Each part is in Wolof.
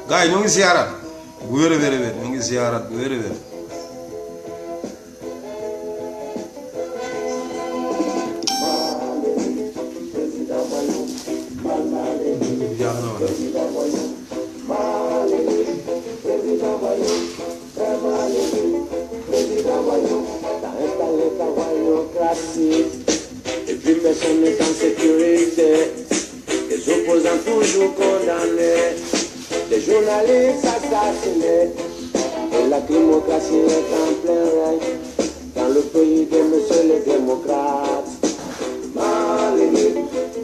gars yi ñoo ngi ziaraat bu wér a wér a wér ñoo ngi ziaraat bu wér a wér. Et puis personne n'est en sécurité. Les opposants toujours condamnés, les journalistes assassinés. Et la démocratie est en plein règne dans le pays de monsieur les démocrates. Maléli,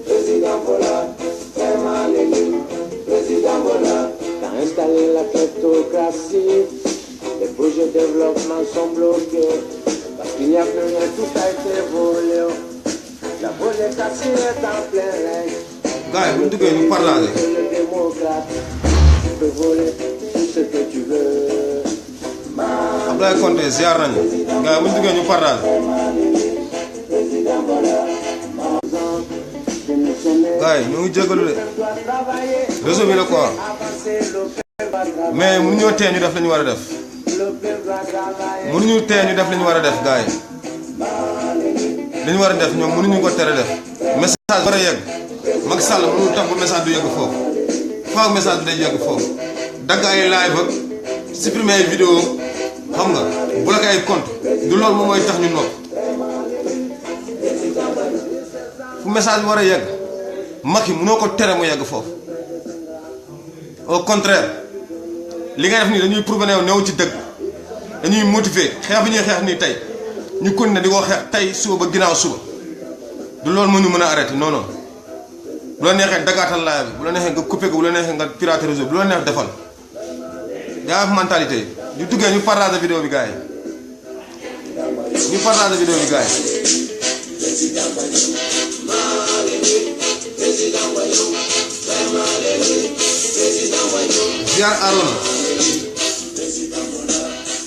président Bola, très Maléli, président Bola, t'as installé la kleptocratie. Les projets de développement sont bloqués parce qu'il n'y a plus rien, tout a été volé. La démocratie est en plein règne. gars yi bu ñu duggee ñu parlaale. Le démocrate peut voler tout ce que tu veux. Abdoulaye Konté ziar nañu. gars yi bu ñu duggee ñu parlaale. gars yi ñoo ngi jégalu de. réseau bi la quoi. mais mënuñoo tee ñu def la ñu war a def. mënuñu tee ñu def li ñu war a def gars yi. li ñu war a def ñoom mënuñu ko tere def. message war a yegg. Macky Sall mënul tax ba message du yegg foofu. faaw message bi day yegg foofu. dagg ay live ak supprimer ay vidéo xam nga bloqué ay compte du loolu moom mooy tax ñu nopp. fu message bi war a yegg Macky mënoo ko tere mu yegg foofu. au contraire li ngay def nii dañuy prouver ne new ci dëgg dañuy motiver xeex bi ñuy xeex nii tey ñu continuer di ko xeex tey suba ba ginnaaw suba du loolu moo ñu mën a arrêté non non. bu la neexee dagaatal laaya bi bu la neexee nga coupé ko bu la neexee nga pirater réseau bu la neex defal gaa am mentalité yi ñu duggee ñu partage vidéo bi gars yi ñu partage vidéo bi gars yi ziar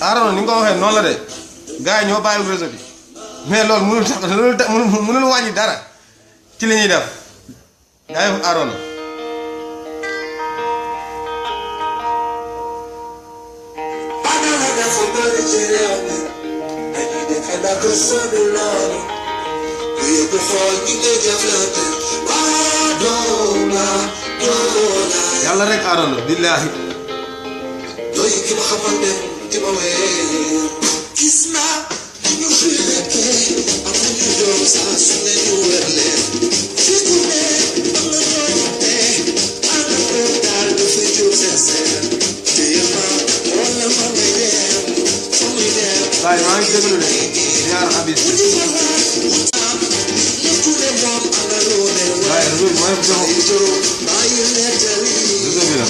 Arona ni nga ko waxee noonu la de gars yi ñoo bàyyiwul réseau bi mais loolu mënul wàññi dara ci li ñuy def yaa ngi Arona yàlla rek Arona billaahi waaye maa ngi déglu de ziar Habib waaye réseau bi mooy réseau bi la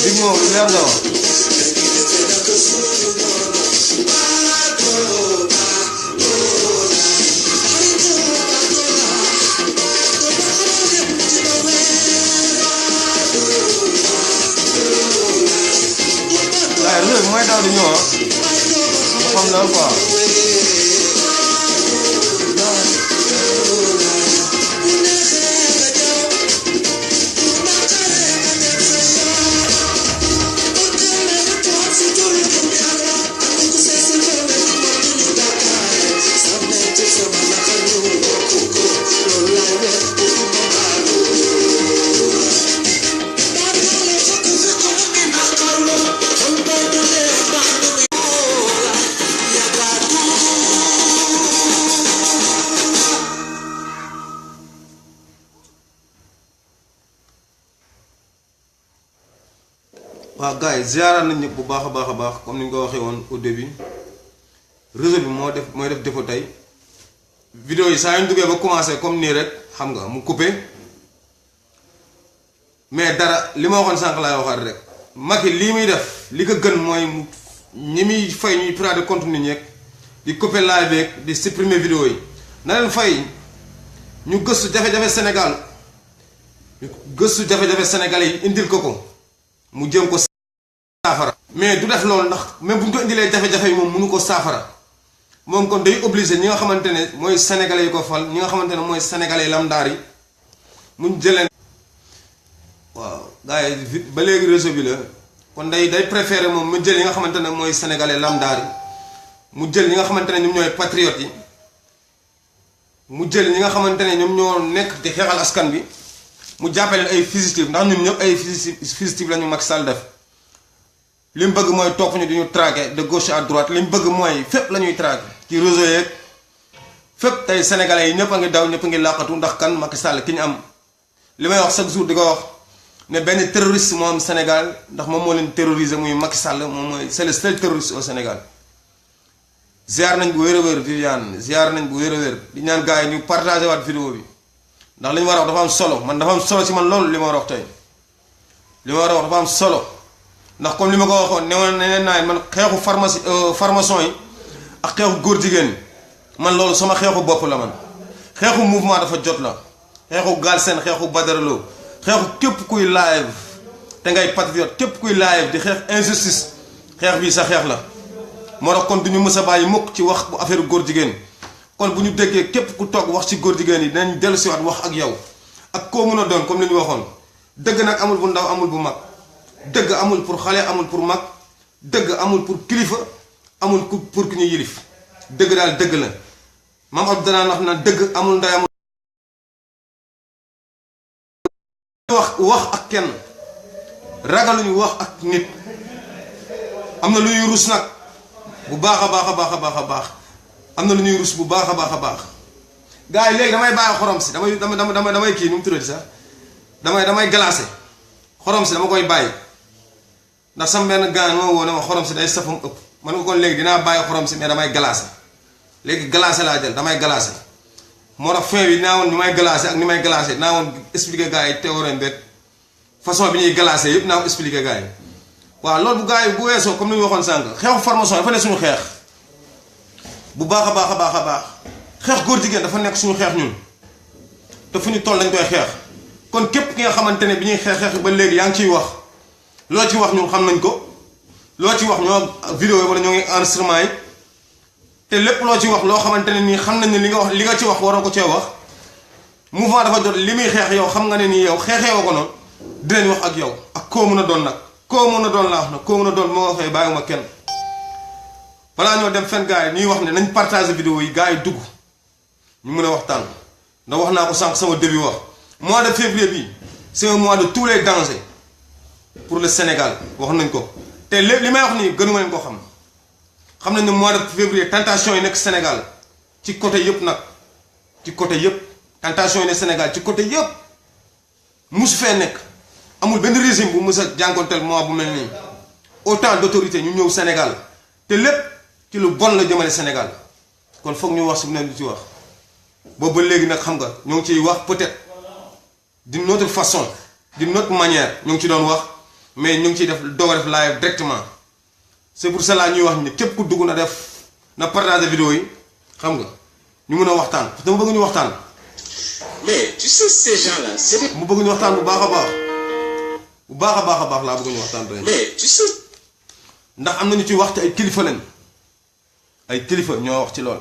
dig moom lu leer nga wax waaye réseau bi mooy daw di ñëw nga xam loolu quoi waaw gars yi ziaral nañ ñëpp bu baax a baax comme ni ñu ko waxee woon au début réseau bi mooy def défaut tey vidéo yi saa yu ñu duggee ba commencé comme nii rek xam nga mu coupé mais dara li ma waxoon sànq laay waxaat rek Macky lii muy def li ko gën mooy ñi muy fay ñuy pirater contenu ñeeg di coupé live beeg di supprimer vidéo yi na leen fay ñu gëstu jafe-jafe Sénégal ñu gëstu jafe-jafe Sénégalais yi indil ko mu jëm ko saafara mais du def loolu ndax même bu ñu ko indilee jafe-jafe yi moom mënu ko saafara moom kon day obligé ñi nga xamante ne mooy sénégalais yi ko fal ñi nga xamante ne mooy sénégalais lamdaar yi muñ jëleen waaw gars yi ba léegi réseau bi la kon day préféré moom mu jël yi nga xamante ne mooy sénégalais lamdaar yi mu jël ñi nga xamante ne ñoom ñooy patriotes yi mu jël ñi nga xamante ne ñoom ñoo nekk di xeexal askan bi mu jàppale ay fugitifs ndax ñun ñëpp ay fugitifs la ñu Macky Sall def li mu bëgg mooy topp ñu di ñu traquer de gauche à droite li mu bëgg mooy fépp la ñuy traquer ci réseau yeeg fépp tey sénégalais yi ñëpp a ngi daw ñëpp a ngi làqatu ndax kan Macky Sall ki ñu am li may wax chaque jour di ko wax ne benn terroriste moo am Sénégal ndax moom moo leen terroriser muy Macky Sall moom mooy c'est le seul terroriste au Sénégal. ziar nañ bu wér a wér Viviane ziar nañ bu wér a wér di ñaan gars yi ñu partagé waat vidéo bi ndax li ñu war a wax dafa am solo man dafa am solo ci man loolu li ma war a wax tey li ma war a wax dafa am solo ndax comme li ma ko waxoon ne woon ne naa man xeexu formation yi ak xeexu góor jigéen man loolu sama xeexu bopp la man xeexu mouvement dafa jot la xeexu Galsen xeexu Badaralo xeexu képp kuy live te ngay patriote képp kuy live di xeex injustice xeex bii sa xeex la moo tax kon du ñu mës a bàyyi mukk ci wax bu affaire góor jigéen kon bu ñu déggee képp ku toog wax ci góor jigéen yi dinañ dellu siwaat wax ak yow ak koo mën a doon comme li ñu waxoon dëgg nag amul bu ndaw amul bu mag dëgg amul pour xale amul pour mag dëgg amul pour kilifa amul pour ki ñu yilif dëgg daal dëgg la maam Abdou danaan wax na dëgg amul nday amul wax ak kenn ragaluñu wax ak nit am na lu ñuy rus nag bu baax a baax a baax a baax a baax am na lu ñuy rus bu baax a baax a baax gars yi léegi damay bàyyi xorom si damay kii nu mu tuddati sax damay glacé xorom si dama koy bàyyi ndax sama benn gars moo woo ne ma xorom si day safam ëpp man nga kon léegi dinaa bàyyi xorom si mais damay glacé léegi glacé laa jël damay glacé moo tax fin bi dinaa woon ni may glacé ak ni may glacé dinaa woon expliqué gars yi théorème beeg façon bi ñuy glacé yëpp naa ko expliqué gars yi waaw loolu bu gars yi bu weesoo comme ni ñu waxoon sànq xeexu formation dafa nekk suñu xeex bu baax a baax a baax a baax xeex góor jigéen dafa nekk suñu xeex ñun te fu ñu toll dañ koy xeex kon képp ki nga xamante ne bi ñuy xeex ba léegi yaa ngi ciy wax loo ci wax ñun xam nañ ko loo ci wax ñoo vidéo yi wala ñoo ngi enregistrement yi te lépp loo ci wax loo xamante ne nii xam nañ ne li nga ci wax waroon ko cee wax mouvement dafa jot li muy xeex yow xam nga ne nii yow xeexee woo ko noonu dinañ wax ak yow ak koo mën a doon nag koo mën a doon laa wax nag koo mën a doon moo waxee bàyyiwuma kenn balaa ñoo dem fenn gars yi ñuy wax ne nañ partager vidéo yi gars yi dugg ñu mën a waxtaan ndax wax naa ko sànq sama début wax mois de février bi c'est un mois de tous les dangers pour le Sénégal wax nañ ko te lépp li may wax nii gënu ma leen ko xam nañ ne mois de février tentation yi nekk Sénégal ci côté yëpp nag ci côté yëpp tentation yi nekk Sénégal ci côté yëpp musu fee nekk amul benn régime bu mës a jànkonteel mois bu mel nii autant d'autorité ñu ñëw Sénégal te lépp ci lu bon la jëmale Sénégal kon foog ñu wax su ne lu ci wax boobu ba léegi nag xam nga ñoo ngi ciy wax peut-être d'une autre façon d'une autre manière ñoo ngi ci doon wax mais ñu ngi ciy def doog a def live directement c'est pour cela ñuy wax ni képp ku dugg na partager vidéo yi xam nga ñu mën a waxtaan parce que dama bëgg ñu waxtaan. Mais tu sais ces gens-là, c'est des... mu bëgg ñu waxtaan bu baax a baax bu baax a baax a baax laa bëgg ñu waxtaan ren. Mais tu sais... ndax am na ñu ci wax ci ay kilifa lañ ay kilifa ñoo wax ci lool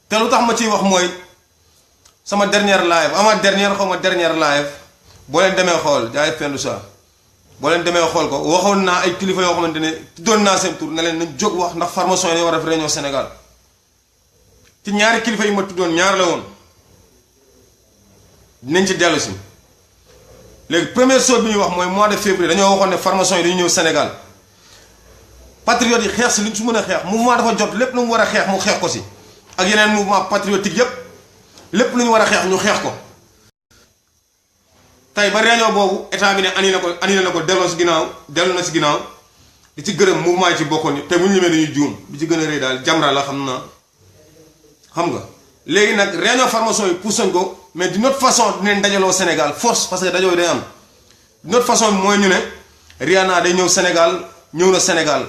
te lu tax ma ciy wax mooy sama dernière live ama dernière xaw ma dernière live boo leen demee xool jaay fendu sa boo leen demee xool ko waxoon naa ay kilifa yoo xamante ne tuddoon naa seen tur ne leen nañ jóg wax ndax formation yi war a def réunion Sénégal ci ñaari kilifa yi ma tuddoon ñaar la woon dinañ ci dellu si léegi première chose bi ñuy wax mooy mois de février dañoo waxoon ne formation yi dañu ñëw Sénégal patriotes yi xeex si li ñu su mën a xeex mouvement dafa jot lépp lu mu war a xeex mu xeex ko si ak yeneen mouvement patriotique yépp lépp lu ñu war a xeex ñu xeex ko tey ba réunion boobu état bi ne annulé na ko delloo si ginnaaw dellu na si ginnaaw di ci gërëm mouvement yi ci bokkoon te bu ñu limee dañuy juum bi ci gën a rëy daal Jamra la xam naa xam nga léegi nag réunion formation yi poussé ko mais d'une autre façon dinañ dajaloo Sénégal force parce que dajoo yi day am d'une autre façon bi mooy ñu ne Rihanna day ñëw Sénégal ñëw na Sénégal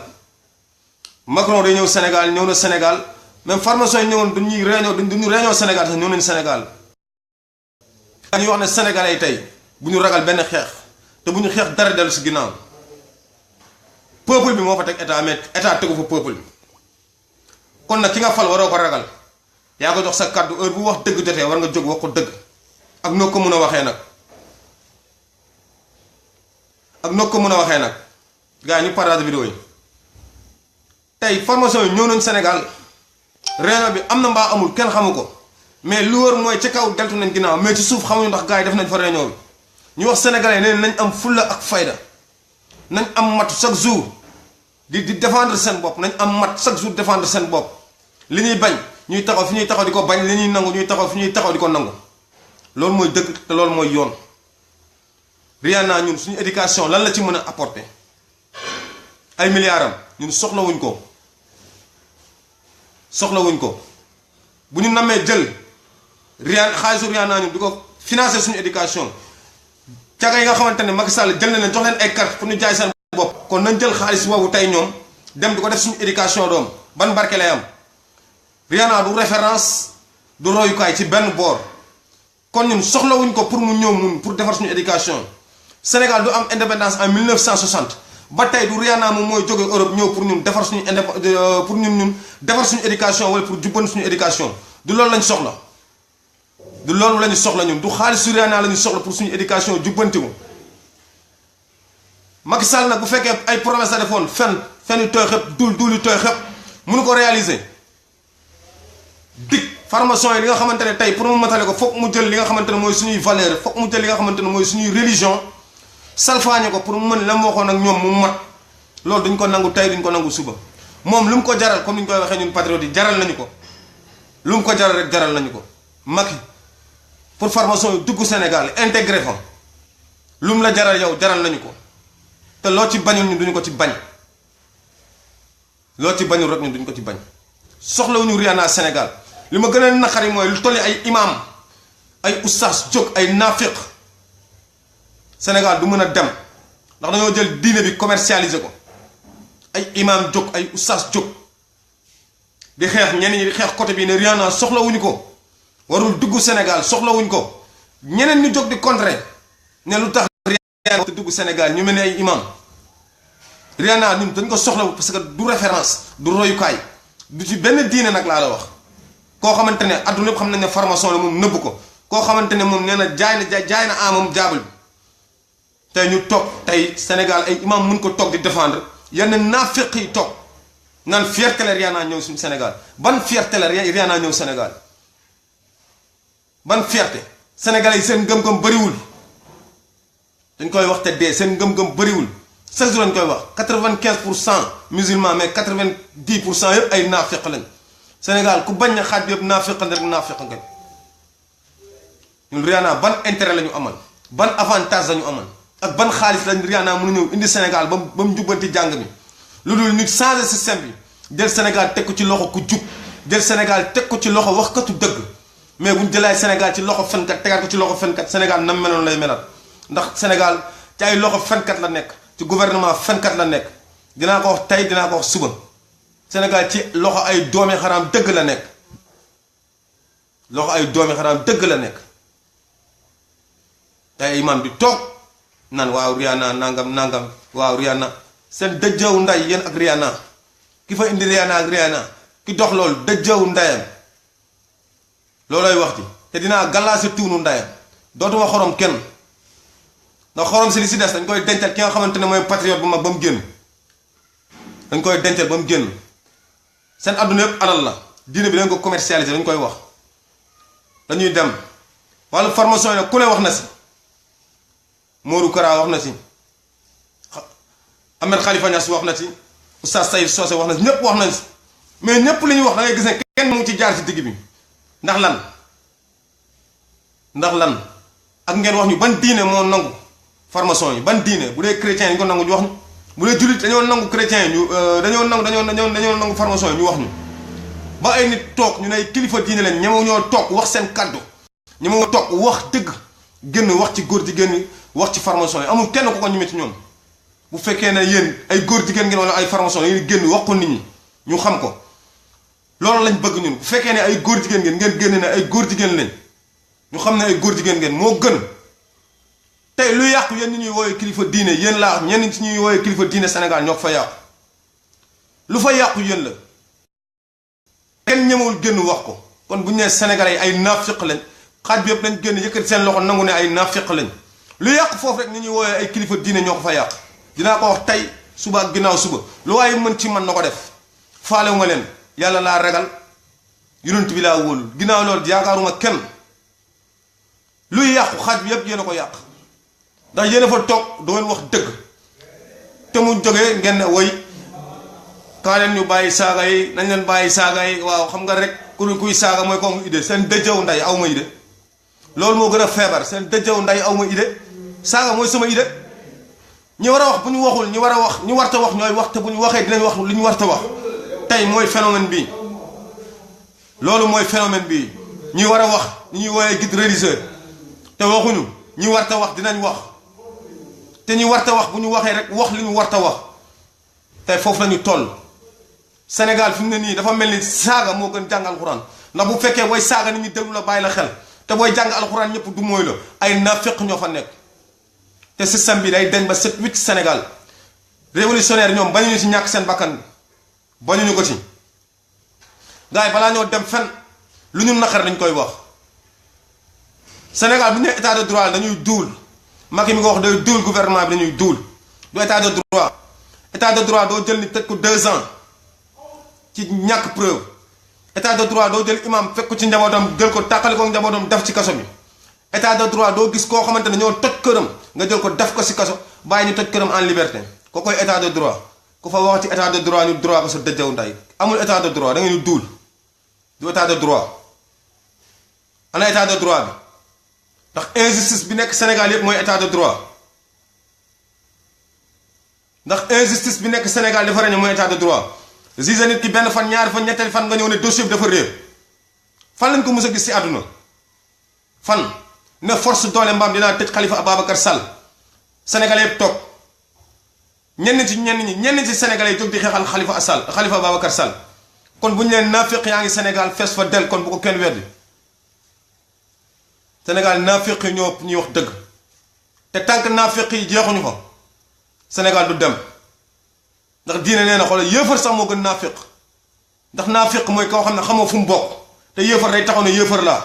Macron day ñëw Sénégal ñëw na Sénégal même formation yi ñëwoon duñu réunion Sénégal sax ñëw nañ Sénégal dañuy wax ne Sénégalais yi tey bu ñu ragal benn xeex te bu ñu xeex dara dellu si ginnaaw peuple bi moo fa teg état mais état tegu fa peuple bi kon nag ki nga fal waroo ko ragal yaa ko jox sa kàddu heure bu wax dëgg jotee war nga jóg wax ko dëgg ak noo ko mën a waxee nag gars yi ñu partage vidéo yi tey formation yi ñëw nañ Sénégal réunion bi am na mbaa amul kenn xamu ko mais lu wër mooy ci kaw deltu nañ ginnaaw mais ci suuf xamuñu ndax gars yi def nañ fa réunion bi ñu wax sénégalais nee nañ am fulla ak fayda nañ am mat chaque jour di défendre seen bopp nañ am mat chaque jour défendre seen bopp li ñuy bañ ñuy taxaw fi ñuy taxaw di ko bañ li ñuy nangu ñuy taxaw fi ñuy taxaw di ko nangu loolu mooy dëgg te loolu mooy yoon. Rihanna ñun suñu éducation lan la ci mën a apporter ay milliards am ñun soxlawuñ ko bu ñu namee jël xaalisu Rihanna ñun di ko financer suñu éducation caga yi nga xamante ne Macky Sall jël na leen jox leen ay carte pour ñu jaay seen bopp. kon nañ jël xaalis boobu tey ñoom dem di ko def suñu éducation doom ban barke lay am Rihanna du référence du royukaay ci benn boor kon ñun soxlawuñ ko pour mu ñëw mun pour defar suñu éducation. Sénégal du am indépendance en 1960 ba tey du Rihanna moom mooy jóge Europe ñëw pour ñun defar suñu pour ñun defar suñu éducation wala pour jubban suñu éducation du loolu lañ soxla ñun du xaalisu Rihanna la ñu soxla pour suñu éducation jubbantiku. Macky Sall nag bu fekkee ay promesse la defoon fen yu tooy xëpp duul yu tooy xëpp mënu ko réaliser dig formation yi li nga xamante ne tey pour mu matale ko foog mu jël li nga xamante ne mooy suñuy valeur foog mu jël li nga xamante ne mooy suñuy religion salfaañe ko pour mu mën la mu waxoon ak ñoom mu mat loolu duñ ko nangu tey duñ ko nangu suba moom lu mu ko jaral comme ni ñu koy waxee ñun patriote yi jaral nañu ko lu mu ko jaral rek jaral nañu ko Macky pour formation yi dugg Sénégal intégré fa lu mu la jaral yow jaral nañu ko te loo ci bañul ñun duñu ko ci bañ loo ci bañul rek ñun duñu ko ci bañ soxlawuñu Rihanna Sénégal li ma gën a naqari mooy lu tolli ay imam ay oustaz jóg ay nafiq Sénégal du mën a dem ndax dañoo jël diine bi commercialiser ko ay imam jóg ay oustaz jóg di xeex ñenn ñi di xeex côté bi ne Rihanna soxlawuñu ko warul dugg Sénégal soxlawuñ ko ñeneen ñu jóg di contrer ne lu tax Rihanna te dugg Sénégal ñu mel ni ay imam Rihanna ñun dañ ko soxlawu parce que du référence du royukaay du ci benn diine nag laa la wax koo xamante ne adduna yëpp xam nañ ne formation la moom nëbb ko koo xamante ne moom nee na jaay na moom jaabal bi tey ñu toog tey Sénégal ay imam mun ko toog di défendre yenn naafeq yi toog naan fierté la Rihanna ñëw suñu Sénégal ban fierté la Rihanna ñëw Sénégal ban fierté sénégalais yi seen ngëm-ngëm bëriwul dañ koy wax te dee seen ngëm-ngëm bëriwul chaque jour lañ koy wax 95% musulmans mais 90% yëpp ay naafeq lañ Sénégal ku bañ na xaaj bi yëpp naafeq rek naafeq nga ñun Rihanna ban intérêt la ñu amal ban avantage la ñu amal ak ban xaalis lañ Rihanna mën a ñëw indi Sénégal ba mu jubbanti jàng mi lu dul nit changer système bi jël Sénégal teg ko ci loxo ku jub jël Sénégal teg ko ci loxo waxkatu dëgg mais bu ñu jëlaay Sénégal ci loxo fenkat tegaat ko ci loxo fenkat Sénégal nam meloon lay melal ndax Sénégal ci ay loxo fenkat la nekk ci gouvernement fenkat la nekk dinaa ko wax tey dinaa ko wax suba Sénégal ci loxo ay doomi xaraam dëgg la nekk loxo ay doomi xaraam dëgg la nekk ay imam bi toog naan waaw Rihanna nangam waaw Rihanna seen dëjëw nday yéen ak Rihanna ki fa indi Rihanna ak Rihanna ki dox loolu dëjëw ndayam loolooy wax ji te dinaa gàllaasi tuunu ndayam dootuma xorom kenn ndax xorom si li si des dañ koy dencal ki nga xamante ne mooy patriote bu mag ba mu génn dañ koy dencal ba mu génn seen adduna yëpp alal la diine bi dañ ko commercialiser dañ koy wax dañuy dem wàllu formation yi nag ku ne wax na si Modou Kara wax na si Ahmed Khalifa Niass wax na si Oustaz Saïd Socé wax na si ñëpp wax nañ si mais ñëpp li ñuy wax da ngay gis ne kenn mu ngi ci jaar si digg bi ndax lan ak ngeen wax ñu ban diine moo nangu formation yi ban diine bu dee chrétien yi ñu ko nangu ñu wax ñu bu dee jullit dañoo nangu chrétien yi ñu dañoo nangu formation yi ñu wax ñu ba ay nit toog ñu ne kilifa diine leen ñemewu ñoo toog wax seen kàddu ñemewu toog wax dëgg génn wax ci góor jigéen ñi wax ci formation yi amul kenn ku ko ñeme ci ñoom bu fekkee ne yéen ay góor jigéen ngeen wala ay formation yi génn wax ko nit ñi ñu xam ko loolu lañ bëgg ñun bu fekkee ne ay góor jigéen ngeen génn ne ay góor jigéen lañ ñu xam ne ay góor jigéen ngeen moo gën tey lu yàqu yéen ñi ñuy woowee kilifa diine yéen laa ñenn ci ñuy woowee kilifa diine Sénégal ñoo ko fa yàqu lu fa yàqu yéen la kenn ñemewul génn wax ko kon bu ñu nee sénégalais yi ay naafiq lañ xaaj bi yëpp nañ génn yëkkati seen loxo nangu ne ay naafiq lañ lu yàq foofu rek ni ñuy woowee ay kilifa diine ñoo ko fa yàq dinaa ko wax tey suba ak ginnaaw suba lu waaye mën ci man na ko def faalewu ma leen yàlla laa ragal yonent bi laa wóolu ginnaaw loolu yaakaaruma kenn luy yàqu xaaj bi yëpp yéen a ko yàq ndax yéen a fa toog doo ngeen wax dëgg te mu jógee ngeen ne woy kaa leen ñu bàyyi saaga yi nañ leen bàyyi saaga yi waaw xam nga rek kuy saaga mooy ko am idée seen dëjëw nday aw ma idée loolu moo gën a feebar seen dëjëw nday aw ma idée saaga mooy sama idée ñi war a wax bu ñu waxul ñi war a wax ñi warta wax ñooy wax te bu ñu waxee dinañ wax li ñu warta wax tey mooy phénomène bii loolu mooy phénomène bii ñi war a wax ñi ñuy woowee guide religieux te waxuñu ñi warta wax dinañ wax te ñi warta wax bu ñu waxee rek wax li ñu warta wax tey foofu la ñu toll Sénégal fi mu ne nii dafa mel ni saaga moo gën jàng alxuraan ndax bu fekkee booy saaga nit ñi déglu la bàyyi la xel te booy jàng alxuraan ñëpp du mooy la ay naafeq ñoo fa nekk te système bi day dañ ba 7-8 Sénégal révolutionnaire ñoom bañuñu ci ñàkk seen bakkan bañuñu ko ci gars yi balaa ñoo dem fen lu ñu naqar dañ koy wax Sénégal bu ñu nee état de droit dañuy duul Macky mi ko wax day duul gouvernement bi dañuy duul du état de droit état de droit doo jël ni tëj ko 2 ans ci ñàkk preuve état de droit doo jël imam fekk ko ci njabootam jël ko tàqali ko njabootam def ci kaso bi état de droit doo gis koo xamante ne ñoo toj këram nga jël ko def ko si kaso bàyyi ñu toj këram en liberté ko koy état de droit ku fa wax ci état de droit ñu droit ko sa dëjëw nday amul état de droit da ngeen ñu duul du état de droit ana état de droit bi ndax injustice bi nekk Sénégal yëpp mooy état de droit ndax injustice bi nekk Sénégal dafa reñe mooy état de droit gise nit ki benn fan ñaari fan ñetteel fan nga ñëw ne dossier bi dafa réer fan lañ ko mës a gis si àdduna fan ne force doole mbaam dinaa tëj Khalifa Ababacar Sall sénégalais yëpp toog ñenn ci sénégalais yi jóg di xeexal Khalifa Ababacar Sall kon bu ñu leen naafiq yaa ngi Sénégal fees fa del kon bu ko kenn weddi Sénégal naafiq yi ñoo ñuy wax dëgg te tant que naafiq yi jeexuñu fa Sénégal du dem ndax diine nee na xoolal yéefar sax moo gën naafiq ndax naafiq mooy koo xam ne xamoo fu mu bokk te yéefar day taxaw ne yéefar laa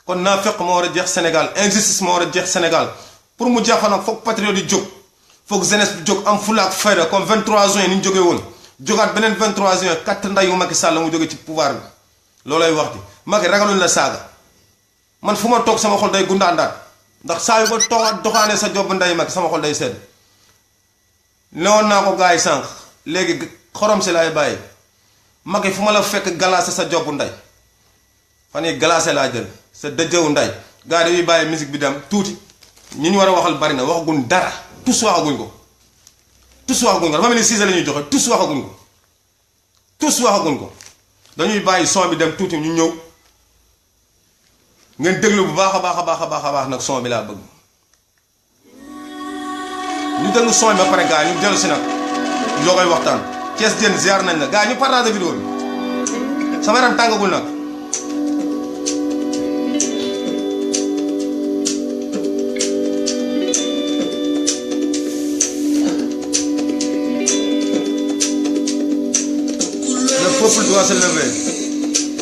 kon naafiq moo war a jeex Sénégal injustice moo war a jeex Sénégal pour mu jeex fa nag foog patriote yi jóg foog jeunesse bi jóg am fulla ak fayda comme 23 juin ni ñu jógee woon jógaat beneen 23 juin kat ndayu Macky Sall mu jóge ci pouvoir bi loolay wax di Macky ragaluñ la saaga man fu ma toog sama xol day gundaandaat ndax saa yu ba toogaat doxaanee sa job nday Macky sama xol day sedd newoon naa ko gars yi sànq léegi xorom si laay bàyyi Macky fu ma la fekk galaase sa job nday fan yi galaase laa jël sa dëjëwu nday gars yi dañuy bàyyi musique bi dem tuuti ñi ñu war a waxal bari na waxaguñ dara tous waxaguñ ko dafa mel ni Cissé la ñuy joxe tous waxaguñ ko dañuy bàyyi son bi dem tuuti ñu ñëw ngeen déglu bu baax a baax nag son bi laa bëgg ñu déglu son bi ba pare gars ñu dellu si nag loo koy waxtaan Thiès Diène ziar nañ la gars ñu partage vidéo bi sama yaram tàngagul nag le peuple doit se lever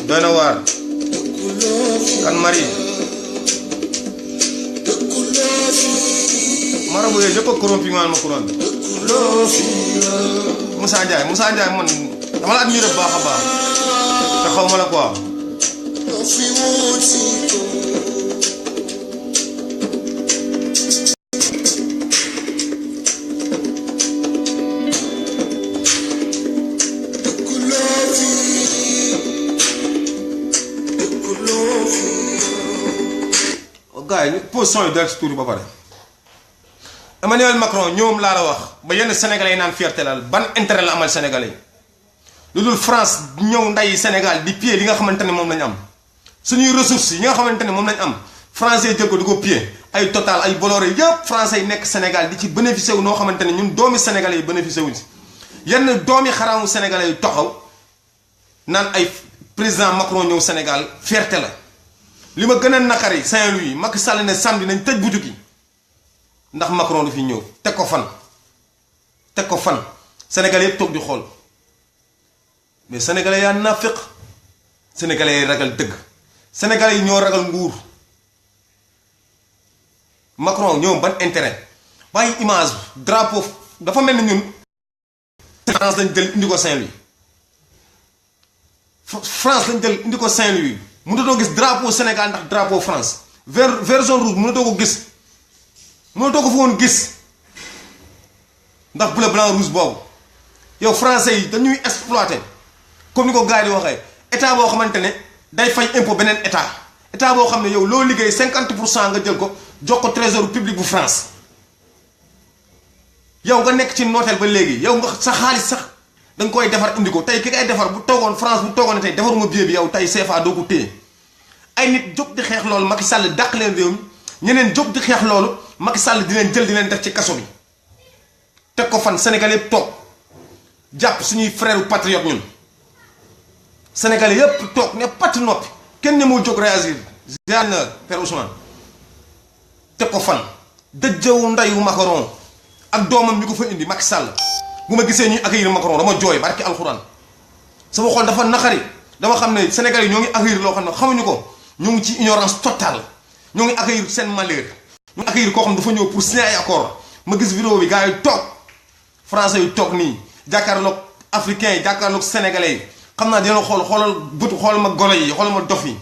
doy na waar kan Marie marabu yooyu ñëpp a corrompu ma couronne bi Moussa Ndiaye man dama la admiré bu baax a baax te xaw ma la quoi gars yi ñu position yi del si tuuti ba pare Emmanuel Macron ñoom laa la wax ba yenn sénégalais yi naan fierté la ban intérêt la amal sénégalais yi lu dul France ñëw nday Sénégal di piller li nga xamante ne moom lañ am suñuy ressources yi nga xamante ne moom lañ am français jël ko di ko piller ay Total ay Bolloré yëpp français yi nekk Sénégal di ci bénéficié wu noo xamante ne ñun doomi sénégalais yi bénéficié wuñ si yenn doomi xaraamu sénégalais yu taxaw naan ay président Macron ñëw Sénégal fierté la li ma gën a naqari Saint-Louis Macky Sall ne samedi nañ tëj boutique yi ndax Macron du fi ñëw teg ko fan sénégalais yëpp toog di xool mais sénégalais yaa nafiq sénégalais yi ragal dëgg sénégalais yi ñoo ragal nguur Macron ñoom ban intérêt bàyyi image drapeau dafa mel ni ñun France lañ jël indi ko Saint-Louis France lañ jël indi ko Saint-Louis mënatoo gis drapeau Sénégal ndax drapeau France vert jaune rouge mënatoo ko gis mënatoo ko fa woon gis ndax bleu blanc rouge boobu yow français yi dañuy exploiter comme ni ko gars yi di waxee état boo xamante ne day fay impôt beneen état boo xam ne yow loo liggéey 50% nga jël ko jox ko trésor public bu France yow nga nekk ci nooteel ba léegi yow nga sa xaalis sax da nga koy defar indi ko tey ki ngay defar bu toogoon France bu toogoon ne tey defaruma billet bi yow tey CFA doo ko téye ay nit jóg di xeex loolu Macky Sall dàq leen réew mi ñeneen jóg di xeex loolu Macky Sall di leen jël di leen def ci kaso bi teg ko fan Sénégal yëpp toog jàpp suñuy frère patriote ñun Sénégalais yëpp toog ne patt noppi kenn ñemul jóg réagir ziar na Père Ousmane teg ko fan dëjëwu ndeyu Macron ak doomam ñu ko fa indi Macky Sall bu ma gisee ñuy accueillir Macron dama jooy barki alxuraan sama xol dafa naqari dama xam ne Sénégalais yi ñoo ngi accueillir loo xam ne xamuñu ko ñoo ngi ci ignorance totale ñoo ngi accueillir seen malheur ñu ngi accueillir koo xam dafa ñëw pour signer ay accord ma gis vidéo bi gars yi toog français yu toog nii jàkkaarloog africains yi jàkkaarloog sénégalais yi xam naa dina xoolal bët xoolal ma golo yi xoolal ma dof yi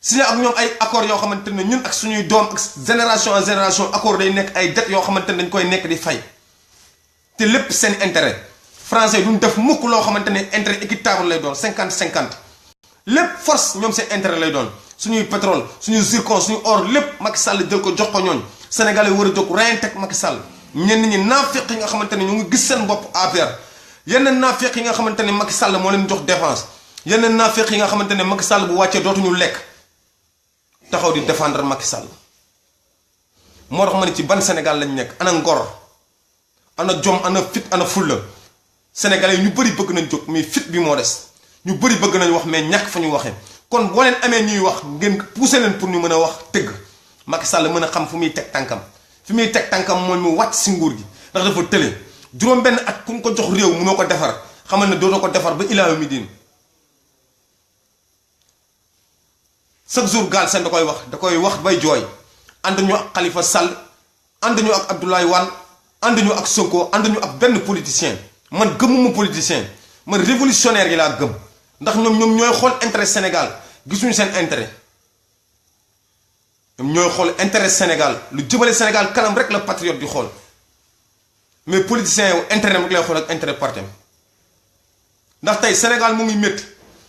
signé ak ñoom ay accords yoo xamante ne ñun ak suñuy doom ak génération en génération accord day nekk ay dettes yoo xamante ne dañ koy nekk di fay te lépp seen intérêt français yi duñ def mukk loo xamante ne intérêt équitable lay doon 50-50 lépp force ñoom seen intérêt lay doon suñuy pétrole suñuy zircon suñu or lépp Macky Sall jël ko jox ko ñooñ sénégalais war a jóg reyante Macky Sall ñenn ñi naafeq yi nga xamante ne ñu ngi gis seen bopp APR yenn naafeq yi nga xamante ne Macky Sall moo leen jox défense yenn naafeq yi nga xamante ne Macky Sall bu wàccee dootuñu lekk taxaw di défendre Macky Sall moo tax ma ne ci ban Sénégal lañ nekk ana ngor ana jom ana fit ana fulla sénégalais yi ñu bëri bëgg nañ jóg mais fit bi moo des ñu bëri bëgg nañ wax mais ñàkk fa ñu waxee kon boo leen amee ñuy wax ngeen poussé leen pour ñu mën a wax tëgg Macky Sall mën a xam fu muy teg tànkam fi muy teg tànkam mooy mu wàcc si nguur gi ndax dafa tële juróom benn at ku ko jox réew mënoo ko defar xamal ne dootoo ko defar ba ilaa mi diin chaque jour gaal seen da koy wax bay jooy ànd ñu ak Khalifa Sall ànd ñu ak Abdoulaye Wade ànd ñu ak Sonko ànd ñu ak benn politicien man gëmuma politicien man révolutionnaire yi laa gëm ndax ñoom ñooy xool intérêt Sénégal gisuñu seen intérêt ñoom ñooy xool intérêt Sénégal lu jëmale Sénégal kanam rek la patriote di xool mais politicien yow intérêt rek lay xool ak intérêt parti ndax tey Sénégal mu ngi métti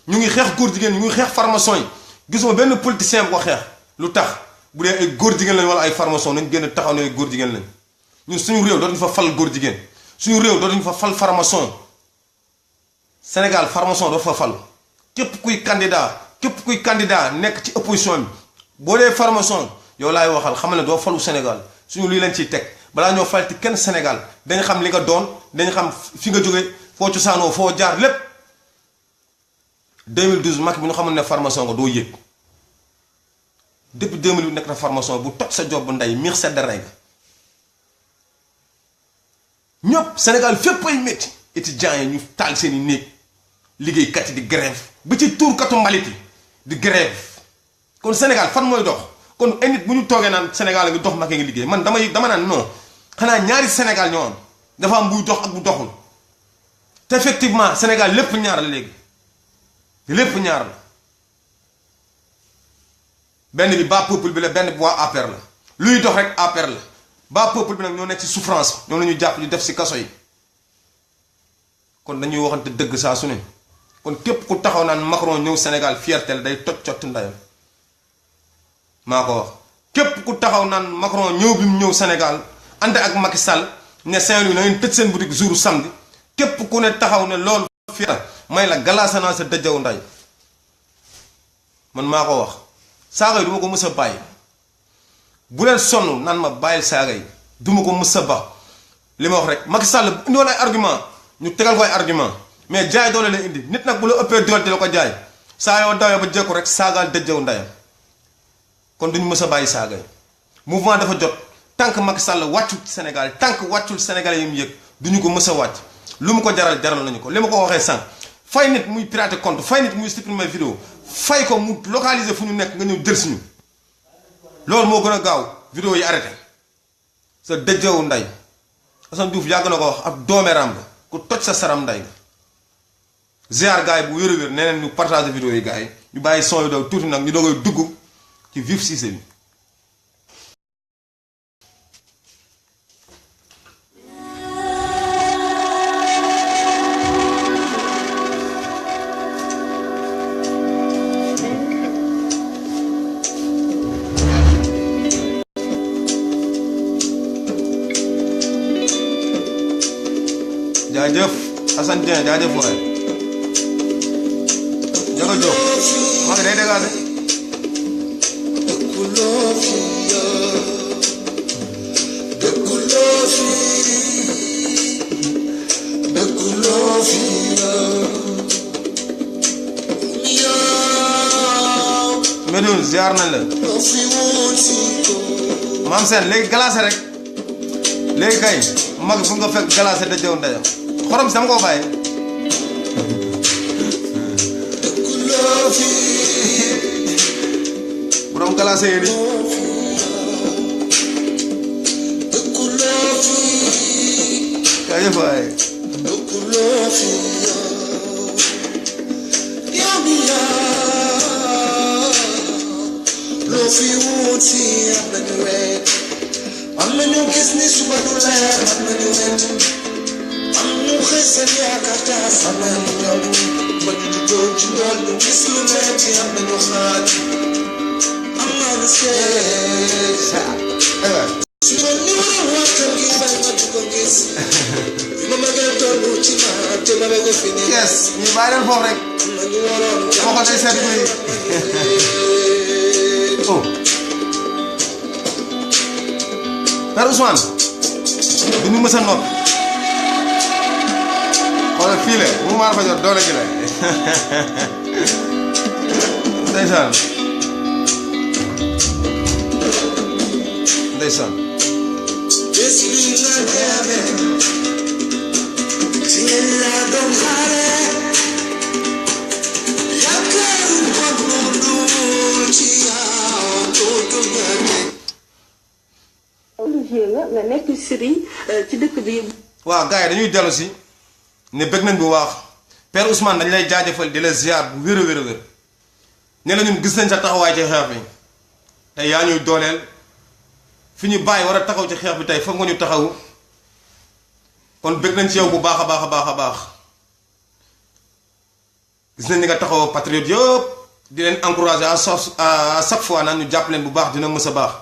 ñu ngi xeex góor jigéen ñu ngi xeex formation yi gisuma benn politicien bu ko xeex lu tax bu dee ay góor jigéen lañ wala ay formation nañ génn taxaw ne ay góor jigéen lañ ñun suñu réew dootuñu fa fal góor jigéen suñu réew dootuñu fa fal formation Sénégal formation doo fa fal képp kuy candidat nekk ci opposition bi boo dee formation yow laay waxal xam ne doo falu Sénégal suñu lii lañ ciy teg balaa ñoo falti kenn Sénégal dañ xam li nga doon dañ xam fi nga jóge foo cosaanoo foo jaar lépp 2012 Macky bi ñu xamul ne formation nga doo yëg depuis 2008 nekk na formation bu toj sa job bu ndey miix sedd rey ñëpp Sénégal fépp ay métti étudiants yi ñu taal seen i néeg liggéeykat yi di grève ba ci tuurkatu mbalit yi di grève kon Sénégal fan mooy dox kon ay nit bu ñu toogee naan Sénégal a ngi dox Macky ngi liggéey man dama naan non xanaa ñaari Sénégal ñoo am dafa am buy dox ak bu doxul te effectivement Sénégal lépp ñaar la léegi lépp ñaar la benn bi bas peuple bi la benn bi waa APR la luy dox rek APR la bas peuple bi nag ñoo nekk ci souffrance ñoom la ñu jàpp ñu def ci kaso yi kon dañuy waxante dëgg saa su ne kon képp ku taxaw naan Macron ñëw Sénégal fierté la day toj cotti ndayam maa ko wax képp ku taxaw naan Macron ñëw bi mu ñëw Sénégal ànd ak Macky Sall ne Saint-Louis na ngeen tëj seen boutique jour samedi képp ku ne taxaw ne loolu fierté may la galaasanaa sa dëjëw nday man maa ko wax saaga yi du ma ko mës a bàyyi bu leen sonn naan ma bàyyil saaga yi du ma ko mës a ba li ma wax rek Macky Sall indi woon ay argument ñu tegal ko ay argument mais jaay doole la indi nit nag bu la ëppee doole di la ko jaay saa yoo dawee ba jekku rek saagaal dëjëw ndayam kon duñu mës a bàyyi saaga yi mouvement dafa jot tant que Macky Sall wàccul ci Sénégal tant que wàccul Sénégalais yi mu yëg duñu ko mës a wàcc lu mu ko jaral nañu ko li ma ko waxee sànq fay nit muy pirater compte fay nit muy supprimer vidéo fay ko mu localiser fu ñu nekk nga ñëw jël si ñu loolu moo gën a gaaw vidéo yi arrêté sa dëjëwu nday Assane Diouf yàgg na ko wax ab doomeram la ku toj sa saram nday ziar gars yi bu wér a wér neneen ñu partage vidéo yi gars yi ñu bàyyi son yi daw tuuti nag ñu doogay dugg ci Vif Cissé bi jaajëf Assane Dieng jaajëf waay Ndiaga Diop maa ngi day dégagé Medoune ziar nañ la maam seen léegi glacé rek léegi kay mag fu nga fekk glacé da jëw ndeyam xorom si dama koo bàyyi borom glacé yi nii jaajëf waay loo fi wut si am nañu wet am nañu gis ni suba du leer am nañu wet am ñu xëy seen yaakaar taas am nañu ñëw ba ñu juddoo ci ndool ñu gis lu metti am nañu xaaj am nañu seet su doon ni ma waxtaan gi bay ma du ko gis ma ma gën a toll ci ma te ma ko fi ne yes ñu bàyyi leen foofu rek am nañu waroon dama ko day seet buy oh Père Ousmane du ñu mës a noppi xoolal fii la mu maa fa jot doole gi la ndeysaan ndeysaan bés bi nga demee ci ngeen laa doon xaare yaakaaru kon mu dul ci yow dootu ñaate Olivier nga nekk sëriñ ci dëkk bi. waaw gars yi dañuy dellu si ne bëgg nañ bu waax Père Ousmane dañ lay jaajëfal di la ziar bu wér a wér a wér ne la ñun gis nañ sa taxawaay ci xeex bi tey yaa ñuy dooleel fi ñu bàyyi war a taxaw ci xeex bi tey foog nga ñu taxaw kon bëgg nañ ci yow bu baax a baax a baax a baax gis nañ ni nga taxaw patriote yëpp di leen encourager à chaque fois naan ñu jàpp leen bu baax dina mës a baax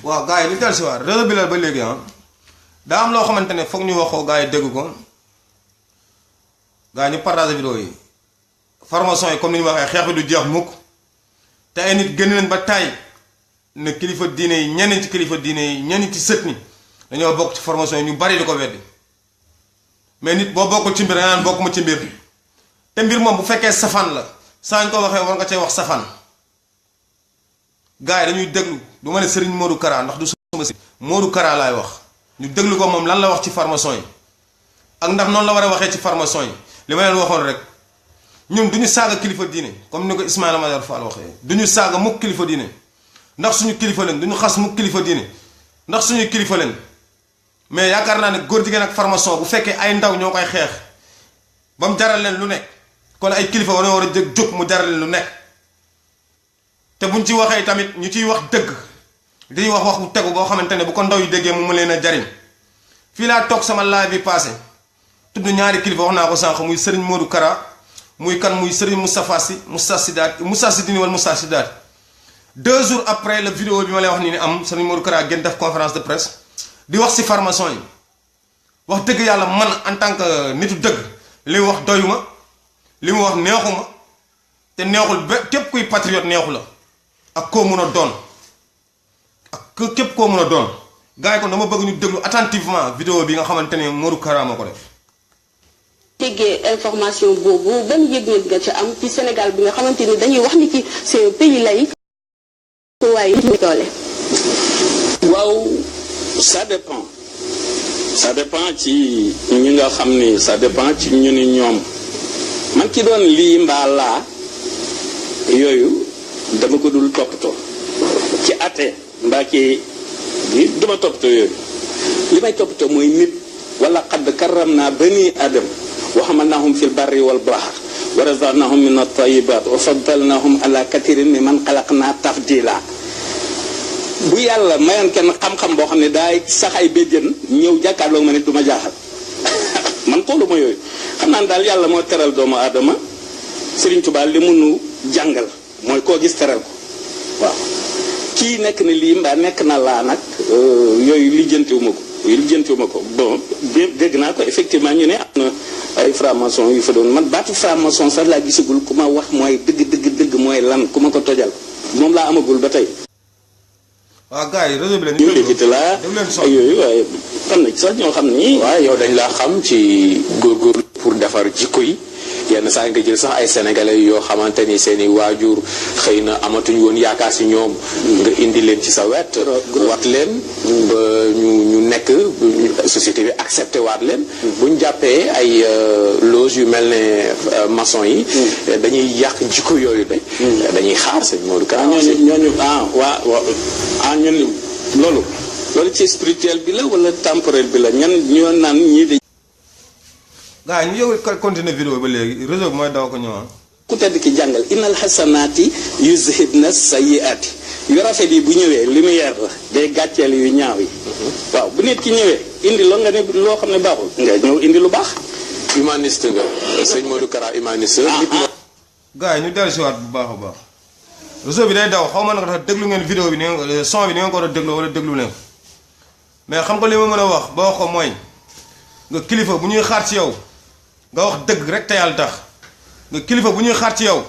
waaw gars yi ñu dellu si waat réseau bi la ba léegi ah daa am loo xamante ne foog ñu waxoo gars yi dégg ko gars yi ñu partage vidéo yi formation yi comme ni ñu waxee xeex bi du jeex mukk te ay nit génn nañ ba taay ne kilifa diine yi ñenn ci kilifa diine yi ñenn ci sët ni dañoo bokk ci formation yi ñu bari di ko weddi mais nit boo bokkul ci mbir nga naan bokkuma ci mbir te mbir moom bu fekkee safaan la saa ñu ko waxee war nga cee wax safaan gars yi dañuy déglu du ma ne Serigne Modou Kara ndax du sama si Modou Kara laay wax ñu déglu ko moom lan la wax ci formation yi ak ndax noonu la war a waxee ci formation yi li ma leen waxoon rek ñun du ñu saaga kilifa diine comme ni ko Ismaïla Madior Fall waxee du ñu saaga mukk kilifa diine ndax suñu kilifa leen du ñu xas mukk kilifa diine ndax suñu kilifa leen mais yaakaar naa ne góor jigéen ak formation bu fekkee ay ndaw ñoo koy xeex ba mu jaral leen lu nekk kon ay kilifa war a jóg mu jaral leen lu nekk te buñ ci waxee tamit ñu ciy wax dëgg di wax bu tegu boo xamante ne bu ko ndaw yi déggee mu leen a jariñ fii laa toog sama live bi passé tudd ñaari kilifa wax naa ko sànq muy Serigne Modou Kara muy kan muy Serigne Moustapha Sy Moussa Sidini wala Moussa Sidaat 2 jours après la vidéo bi ma lay wax nii ne am Serigne Modou Kara gën def conférence de presse di wax ci formation yi wax dëgg yàlla man en tant que nitu dëgg li mu wax doyuma li mu wax neexuma te neexul ba képp kuy patriote neexu la ak koo mun a doon ak képp koo mun a doon gars yi kon dama bëgg ñu déglu attentivement vidéo bi nga xamante ne Modou Kara moo ko def. déggee information boobu ban yëg-yëg nga ci am ci Sénégal bi nga xamante ni dañuy wax ni ci c'est un pays laïque waaye ñu doole. waaw ça dépend ci ñi nga xam ni ça dépend ci ñu ni ñoom man ki doon lii mbaa laa yooyu dama ko dul toppatoo ci ate mbaa ki duma toppatoo yooyu li may toppatoo mooy nit wala xadd karam naa bani adam wa hamalnahum fil barri wal bahr wa razaqnahum min at-tayyibat wa faddalnahum ala kathirin mimman khalaqna tafdila bu yàlla mayoon kenn xam-xam boo xam ne daay sax ay béjjën ñëw jàkkaarloo ma ne du ma jaaxal man xooluma yooyu xam naa ne daal yàlla moo teral doomu aadama Sëriñ Tuubaa li mënu jàngal mooy koo gis teral ko waaw kii nekk na lii mbaa nekk na laa nag yooyu lijjantiwuma ko bon dégg naa ko effectivement ñu ne am na ay franc-maçon yu fa doon man baatu franc-maçon sax laa gisagul ku ma wax mooy dëgg mooy lan ku ma ko tojal moom laa amagul ba tey. waaw gars yi réseau bi ñu léegi laa ak yooyu waaye am na sax ñoo xam ni. waaw yow dañ laa xam ci góorgóorlu pour defar jikko yi yenn saa nga jël sax ay sénégalais yoo xamante ni seen i waajur xëy na amatuñ woon yaakaar si ñoom. nga indi leen ci sa wet. wat leen ba ñu nekk société bi accepté waat leen. bu ñu jàppee ay loge yu mel ne maçon yi. dañuy yàq jikko yooyu de. dañuy xaar sëñ Modou Kara. ñooñu ñun loolu ci spirituel bi la wala temporel bi la ñoo naan ñii de. gars yi ñu yow continuer vidéo ba léegi réseau bi mooy daw ko ñëwaat. ku tedd ki jàngal innal xasanaati yuzhibna sayyiaati yu rafet yi bu ñëwee lumière la day gàcceel yu ñaaw yi. waaw bu nit ki ñëwee indi loo nga ne loo xam ne baaxul. nga ñëw indi lu baax. humaniste nga sëñ Modou Kara humaniste. gars yi ñu dellu si waat bu baax a baax réseau bi day daw xaw ma nag tax déglu ngeen vidéo bi ni son bi ni ngeen ko war a dégloo wala déglu leen mais xam nga li ma mën a wax ba wax ko mooy nga kilifa bu ñuy xaar ci yow nga wax dëgg rek te yàlla tax nga kilifa bu ñuy xaar ci yow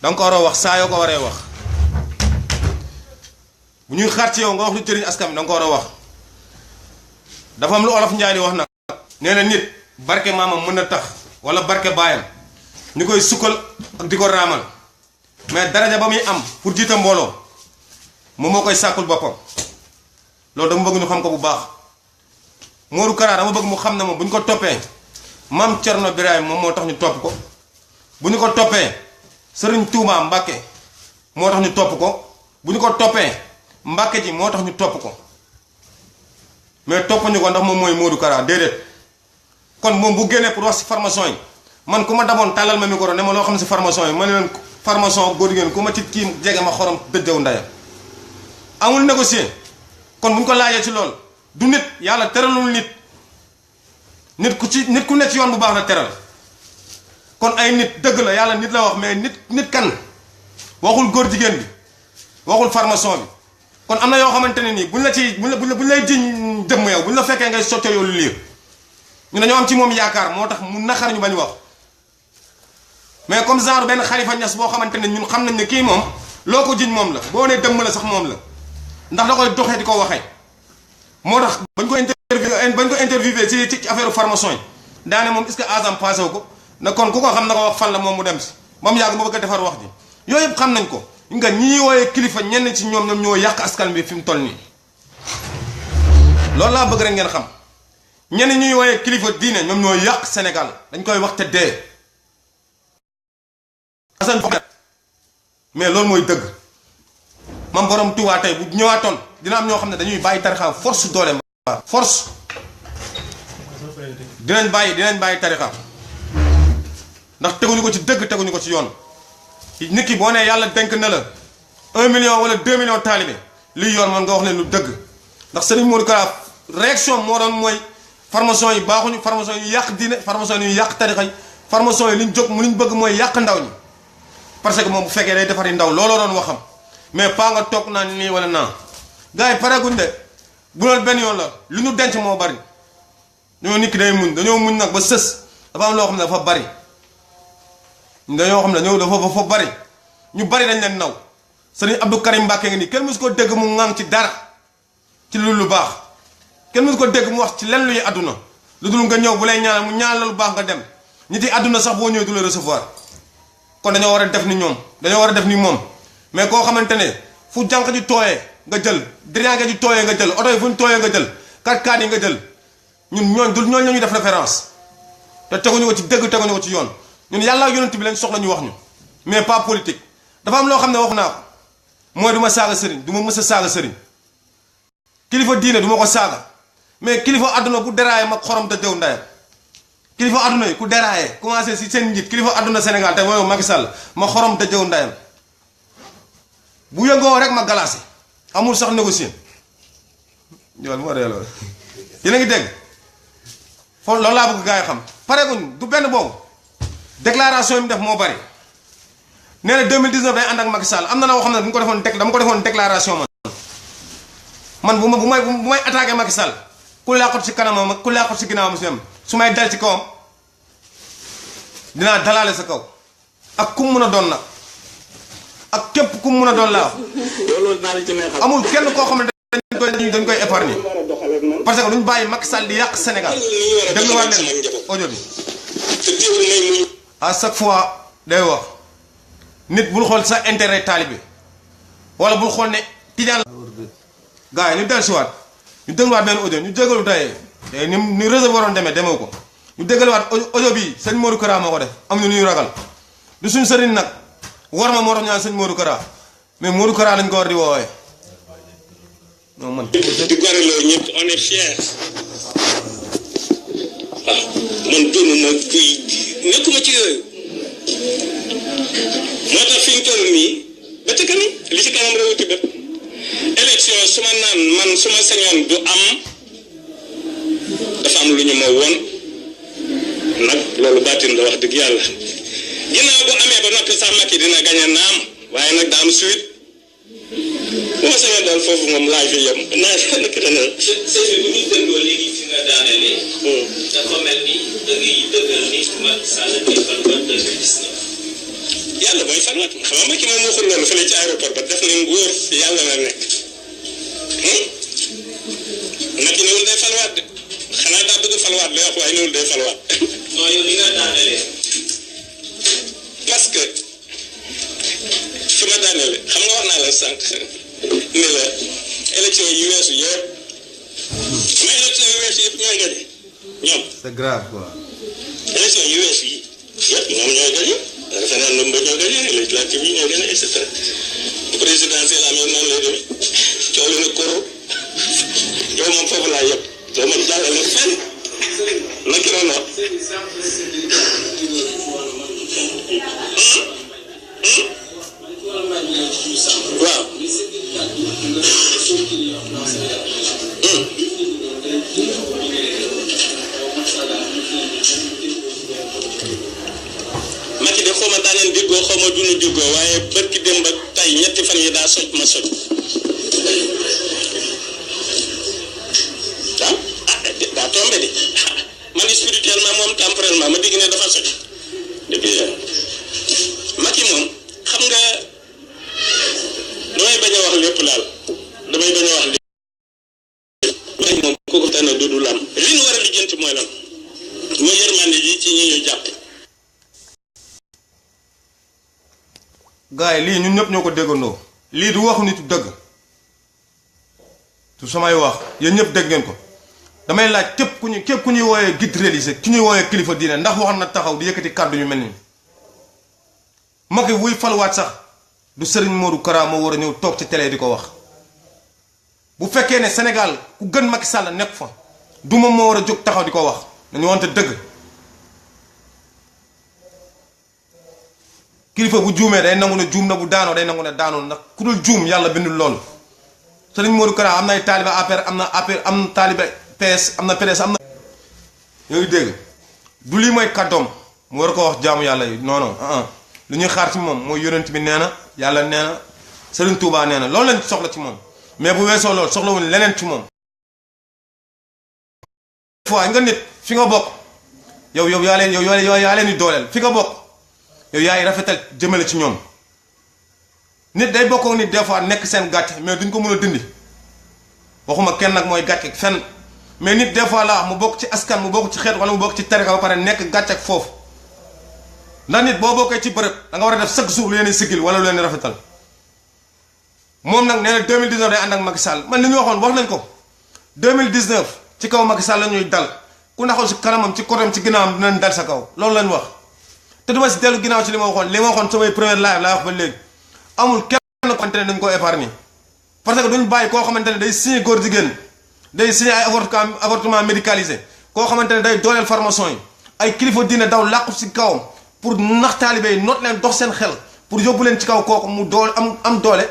danga ko war a wax saa yoo ko waree wax bu ñuy xaar ci yow nga wax lu jëriñ askan bi danga ko war a wax dafa am lu olof njaay di wax nag nee na nit barke maamam mën na tax wala barke baayam ñu koy sukkal ak di ko raamal mais daraja ba muy am pour jiite mbooloo moom moo koy sàkkul boppam loolu dama bëgg ñu xam ko bu baax Modou Kara dama bëgg mu xam ne moom bu ñu ko toppee Mame Thierno Birahim moom moo tax ñu topp ko bu ñu ko toppee Serigne Touba Mbacke moo tax ñu topp ko bu ñu ko toppee Mbacke ji moo tax ñu topp ko mais toppuñu ko ndax moom mooy Modou Kara déedéet kon moom bu génnee pour wax si formation yi man ku ma damoon tàllal ma micro ne ma loo xam si formation yi ma ne leen formation góor ngeen ku ma ci kii jege ma xorom dëjëw ndeyam amul négocier kon bu ñu ko laajee ci loolu du nit yàlla teralul nit ku ne ci yoon bu baax la teral kon ay nit dëgg la yàlla nit la wax mais nit kan waxul góor jigéen bi waxul formation bi kon am na yoo xamante ne nii buñ lay jiñ jëmm yow buñ la fekkee ngay soccoo yow lu liir ñu dañoo am ci moom yaakaar moo tax mu naxar ñu bañ wax mais comme genre benn Khalifa Niass boo xamante ne ñun xam nañ ne kii moom loo ko jiñ moom la boo nee dëmm la sax moom la ndax da koy doxee di ko waxee moo tax bañ ko interviewé ci affaire formation yi daane moom est-ce que agam passé wu ko ne kon ku ko xam na ko wax fan la moom mu dem si moom yàgg mu bëgg a defar wax ji yooyu yëpp xam nañ ko nga ñi ñuy wooyee kilifa ñenn ci ñoom ñoo yàq askan bi fi mu toll nii loolu laa bëgg rek ngeen xam ñenn ñuy wooyee kilifa diine ñoom ñoo yàq Sénégal dañ koy wax te dee mais loolu mooy dëgg mam borom Tuubaa tey bu ñëwaatoon dina am ñoo xam ne dañuy bàyyi tarixaam force doole mbaa force dinañ bàyyi tarixaam ndax teguñu ko ci dëgg teguñu ko ci yoon nit ki boo nee yàlla denk na la 1 million wala 2 millions taalibe lii yoon man nga wax leen lu dëgg ndax Serigne Modou Kara réaction moo doon mooy formation yi baaxuñu formation yi yàq diine formation yi yàq tarixa yi formation yi liñ jóg mu liñ bëgg mooy yàq ndaw ñi parce que moom bu fekkee day defari ndaw looloo doon waxam mais pas nga toog naa nii wala naa gars yi pareeguñ de bu loolu benn yoon la lu ñu denc moo bari ñoo nit ki day muñ dañoo muñ nag ba sës dafa am loo xam ne dafa bari dañoo xam ne ñëw dafa bari ñu bari dañ leen naw Serigne Abdou Karim Mbacke nga nii kenn mësu ko dégg mu ŋang ci dara ci lu baax kenn mësu ko dégg mu wax ci lenn luy àdduna lu dul nga ñëw bu lay ñaanal mu ñaanal la lu baax nga dem ñi di àdduna sax boo ñëwee du la recevoir kon dañoo war a def ni ñoom dañoo war a def ni moom mais koo xamante ne fu jànq ji tooyee nga jël diriange ji tooyee nga jël oto yi fu ñu tooyee nga jël 4x4 yi nga jël ñun ñooñ la ñuy def référence te teguñu ko ci dëgg teguñu ko ci yoon ñun yàlla ak yonent bi lañ soxla ñu wax ñu mais pas politique dafa am loo xam ne wax naa ko mooy du ma saaga sëriñ du ma mës a saaga sëriñ kilifa diine du ma ko saaga mais kilifa àdduna bu deraaye mag xorom dëjëw ndayam kilifa àdduna yi ku deraaye commencé si seen njiit kilifa àdduna Sénégal te mooy Macky Sall ma xorom dëjëw ndayam bu yëngoo rek ma galaase amul sax négocier yow lu ma dee loolu yéen a ngi dégg foofu loolu laa bëgg gaa yi xam pare guñ du benn boobu déclaration yi mu def moo bari nee na 2019 day ànd ak Macky Sall am na loo xam ne bu ko defoon dama ko defoon déclaration man bu may attaqué Macky Sall ku laaxut ci kanamam ak ku laaxut ci ginnaawam si am su may dal ci kawam dinaa dalaale sa kaw ak kum mun a doon nag ak képp kum mun a doon laa amul kenn koo xam ne dañ koy épargner parce que duñ bàyyi Macky Sall di yàq Sénégal dégluwaat leen audio bi à chaque fois day wax nit bul xool sa intérêt taalibe wala bul xool ne tijaan gars yi ñu del siwaat ñu dégluwaat benn audio ñu jégalu tey ni réseau waroon demee demewu ko ñu dégluwaat audio bi sëñ Modou Kara moo ko def am ñu ñuy ragal du suñ sëriñ nag war ma moo tax ñaan sëñ Modou Kara mais Modou Kara lañ ko war di woowee non man di goreloo ñëpp on est fier waaw man dund ma kuy nekkuma ci yooyu moo tax fi ñu toll nii ba ci kanam li ci kanam rawati bët élection su ma naan man su ma sañoon du am dafa am lu ñu ma woon nag loolu baatin la wax dëgg yàlla ginnaaw bu amee ba noppi sax Macky dina gañe naam waaye nag daa am suite bu ma sañoon daal foofu moom laaj fi yem naa nekk dana sëñ bi bu ñu dégloo léegi fi nga daanelee dafa mel ni da ngay dëggal ni Macky Sall day falwaat 2019 yàlla mooy falwaat xam nga Macky moom waxul loolu fële ci aéroport ba def na nguur yàlla la nekk Macky newul day falwaat de xanaa daa bëgg falwaat lay wax waaye newul day falwaat non yow li nga daanelee parce que fi ma daanelee xam nga wax naa la sànq ne la élection yu weesu yëpp mais élection yu weesu yëpp ñooy gañe ñoom c'est grave quoi élection yu weesu yi yëpp ñoom ñooy gañe référendum ba ñoo gañe législative yi ñoo gañe et cetera présidentiel amee noonu lay demee coow li ne koro yow moom foofu laa yëpp doo ma jàllale fenn naki noonu waaw Macky de xaw ma daaneen déggoo xaw ma dunu déggoo waaye barki dem ba tey ñetti fan yi daa soj ma soj daa tombé de man spirituellement moom temporellement ma digg ne dafa soj depuis Macky moom xam nga damay bañ a wax lépp daal damay bañ a wax lépp Macky moom ku ko tane du lam li ñu war a lijjanti mooy lan mooy yërmande ji ci ñi ñu jàpp gars yi lii ñun ñëpp ñoo ko déggandoo lii du waxu nitu dëgg su samay wax yéen ñëpp dégg ngeen ko damay laaj képp ku ñuy wooyee guide religieux ki ñuy wooyee kilifa diine ndax waxoon na taxaw di yëkkati kàddu yu mel nii Macky wuy faluwaat sax du Serigne Modou Kara moo war a ñëw toog ci télé di ko wax bu fekkee ne Sénégal ku gën Macky Sall nekk fa du moom moo war a jóg taxaw di ko wax nañu wante dëgg kilifa bu juumee day nangu ne juum na bu daanoo day nangu ne daanoo ndax ku dul juum yàlla bindul loolu Serigne Modou Kara am na ay taalibe APR am na APR am na taalibe PS am na PDS am na. ñoo ngi dégg du lii mooy kàddoom mu war ko wax jaamu yàlla yi non non lu ñuy xaar ci moom mooy yonent bi nee na yàlla nee na Serigne Touba nee na loolu lañ soxla ci moom mais bu weesoo loolu soxlawuñ leneen ci moom. fois nga nit fi nga bokk yow yaa leen di dooleel fi nga bokk yow yaay rafetal jëmale ci ñoom nit day bokk ak nit des fois nekk seen gàcce mais duñ ko mën a dindi waxuma kenn nag mooy gàcce fenn mais nit des fois la mu bokk ci askan mu bokk ci xeet wala mu bokk ci tarixa ba pare nekk gàcce ak foofu ndax nit boo bokkee ci bërëb da nga war a def chaque jour lu leen sigil wala lu leen rafetal moom nag nee na 2019 day ànd ak Macky Sall man li ñu waxoon wax nañ ko 2019 ci kaw Macky Sall la ñuy dal ku naxaw si kanamam ci côté ci ginnaawam dinañ dal sa kaw loolu lañ wax te duma si dellu ginnaaw ci li ma waxoon samay première live laa wax ba léegi amul kenn ko xamante ne dañ ko épargner parce que duñ bàyyi koo xamante ne day signé góor jigéen day signé ay avortement médicalisé koo xamante ne day dooleel formation yi ay kilifa diine daw làqu si kawam pour nax taalibe yi noot leen dox seen xel pour yóbbu leen ci kaw kooku mu dool am doole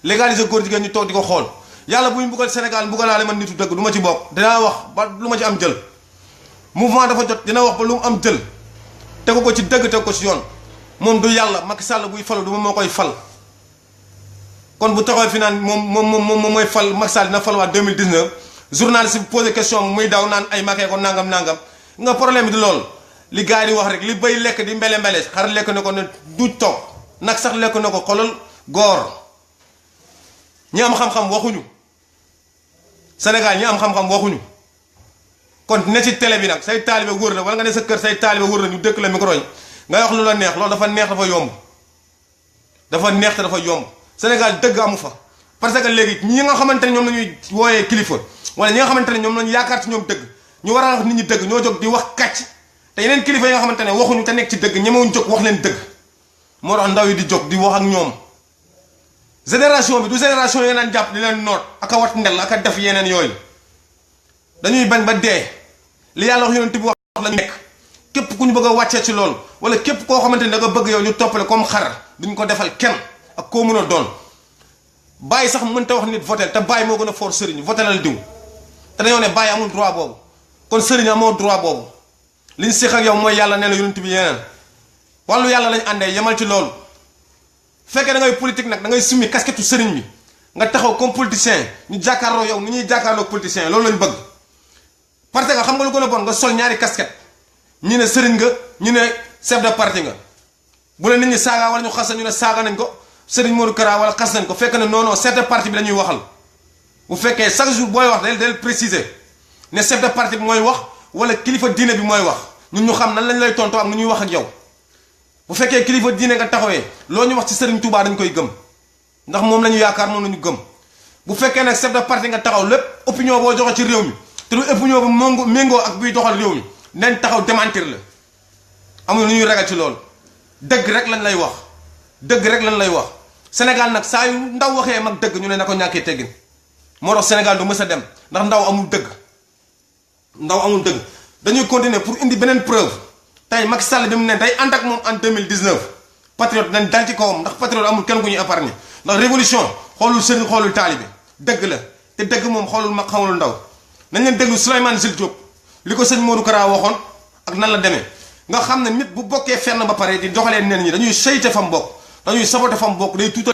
légaliser góor jigéen ñu toog di ko xool yàlla bu ñu buggal Sénégal mbugalaale man nitu dëgg du ma ci bokk dinaa wax ba lu ma ci am jël mouvement dafa jot dina wax ba lu mu am jël tegu ko ci dëgg tegu ko ci yoon moom du yàlla Macky Sall buy falu du moom moo koy fal kon bu taxaw fi naan moom mooy fal Macky Sall dina fal waa 2019 journaliste bi posé question muy daw naan ay Macky ko nangam nga problème bi di loolu li gars yi di wax rek li bay lekk di mbele xar lekk na ko ne du toog nag sax lekk na ko xolal góor ñi am xam-xam waxuñu Sénégal ñi am xam-xam waxuñu kon ne ci télé bi nag say taalibe wër la wala nga ne sa kër say taalibe wër la ñu dëkk la micro yi ngay wax lu la neex loolu dafa neex dafa yomb dafa neex te dafa yomb Sénégal dëgg amu fa parce que léegi ñi nga xamante ne ñoom la ñuy wooyee kilifa wala ñi nga xamante ne ñoom lañu yaakaar ci ñoom dëgg ñu war a wax nit ñi dëgg ñoo jóg di wax kàcc te yeneen kilifa yi nga xamante ne waxuñu te nekk ci dëgg ñemewuñ jóg wax leen dëgg moo tax ndaw yi di jóg di wax ak ñoom génération bi du génération yi naan jàpp di leen noot ak a wat ndel ak a def yeneen yooyu dañuy bañ ba dee li yàlla wax yonent bi wax la ñu nekk képp ku ñu bëgg a wàccee ci loolu wala képp koo xamante ne da nga bëgg yow ñu toppale comme xar duñ ko defal kenn ak koo mën a doon bàyyi sax mënta wax nit votel te bàyyi moo gën a fort sëriñ votelal diw te dañoo ne bàyyi amul droit boobu kon sëriñ amoo droit boobu liñ séq ak yow mooy yàlla nee na yonent bi yeneen wàllu yàlla lañ àndee yemal ci loolu fekkee da ngay politique nag da ngay summi casquette sëriñ bi nga taxaw comme politicien ñu jàkkaarloo yow ni ñuy jàkkaarloo politicien loolu lañ bëgg parce que xam nga lu gën a bon nga sol ñaari casquette ñu ne sëriñ nga ñu ne chef de parti nga bu la nit ñi saaga wala ñu xas ñu ne saaga nañ ko sëriñ Modou Kara wala xas nañ ko fekk ne non non chef de parti bi la ñuy waxal bu fekkee chaque jour booy wax del préciser ne chef de parti bi mooy wax wala kilifa diine bi mooy wax ñun ñu xam nan lañ lay tontoo ak nu ñuy wax ak yow bu fekkee kilifa diine nga taxawee loo ñu wax ci Serigne Touba dañ koy gëm ndax moom la ñu yaakaar moom la ñu gëm bu fekkee nag chef de parti nga taxaw lépp opinion boo joxe ci réew mi te lu opinion bu méngoo ak buy doxal réew mi nañ taxaw démentir la amuñu lu ñuy ragal ci loolu dëgg rek lañ lay wax dëgg rek lañ lay wax Sénégal nag saa yu ndaw waxee mag dëgg ñu ne na ko ñàkkee teggin moo tax Sénégal du mës a dem ndax ndaw amul dëgg ndaw amul dëgg dañuy continuer pour indi beneen preuve tey Macky Sall bi mu ne day ànd ak moom en 2019 patriote nañ dal ci kawam ndax patriote amul kenn ku ñuy épargner ndax révolution xoolul sëriñ xoolul taalibe dëgg la te dëgg moom xoolul mag xamul ndaw nañ leen déglu Souleymane Jules Diop li ko sëñ Modou Kara waxoon ak nan la demee nga xam ne nit bu bokkee fenn ba pare di doxalee neen ñi dañuy seyte fam bokk dañuy saboté fam bokk day tuutal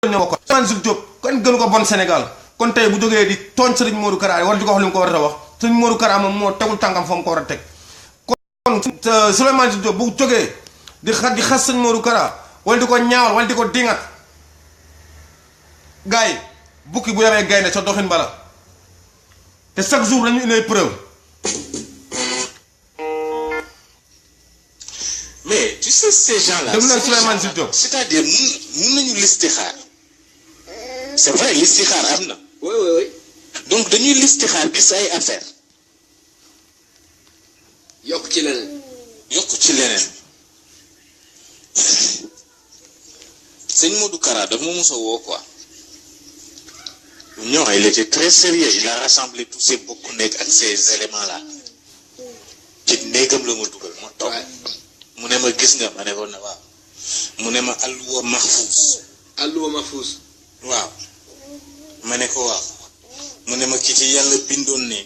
ñoo bokk Souleymane Jules Diop kon gënu ko bon Sénégal kon tey bu jógee di tooñ sëriñ Modou Kara war di ko wax li mu ko war a wax sëriñ Modou Kara moom moo tegul tànkam fa mu ko war a teg kon Souleymane Jules Diop bu jógee di xas sëñ Modou Kara wala di ko ñaawal wala di ko dingat gars yi bukki bu yaree gaynde sa doxin bala te chaque jour dañu indi preuve. mais tu sais ces gens-là. c'est-à-dire mun nañu listixaar c'est vrai listixaar am na. oui. donc dañuy listixaar gis ay affaire yokk ci leneen. sëñ Modou Kara daf ma mos a woo quoi. non il était très sérieux il a rassemblé tous ces bokk nekk ak ces éléments là ci néegam la ma dugal ma toog mu ne ma gis nga ma ne ko ne waaw mu ne ma alluwa mahfuus waaw ma ne ko waaw mu ne ma ki ci yàlla bindoon ne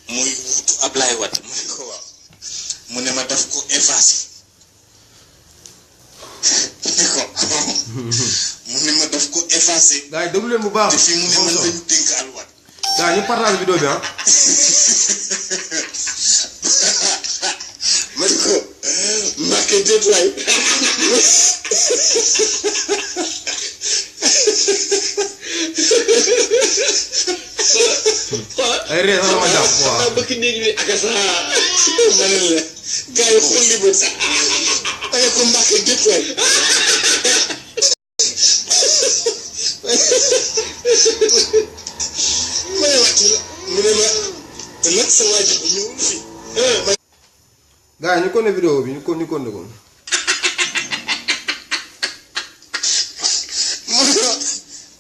muy wutu Ablaye Wade mu ne ko waaw mu ne ma daf ko effacé mu ne ma daf ko effacé. gars yi déglu leen bu baax. te fii mu ne man lañu dénk alwat. gars ñu partage vidéo bi ah. ma ne ko Mbacké déet waay. ay réer sama jàpp waaw. bëgg néeg bi ak sa ma ne la gars yi xool li bët sax ma ne ko Mbacké déet waay. ma ne wàcc la mu ne ma te nag sa waajur bu ñëwul gars yi ñu ko ne vidéo bi ñu ko ko.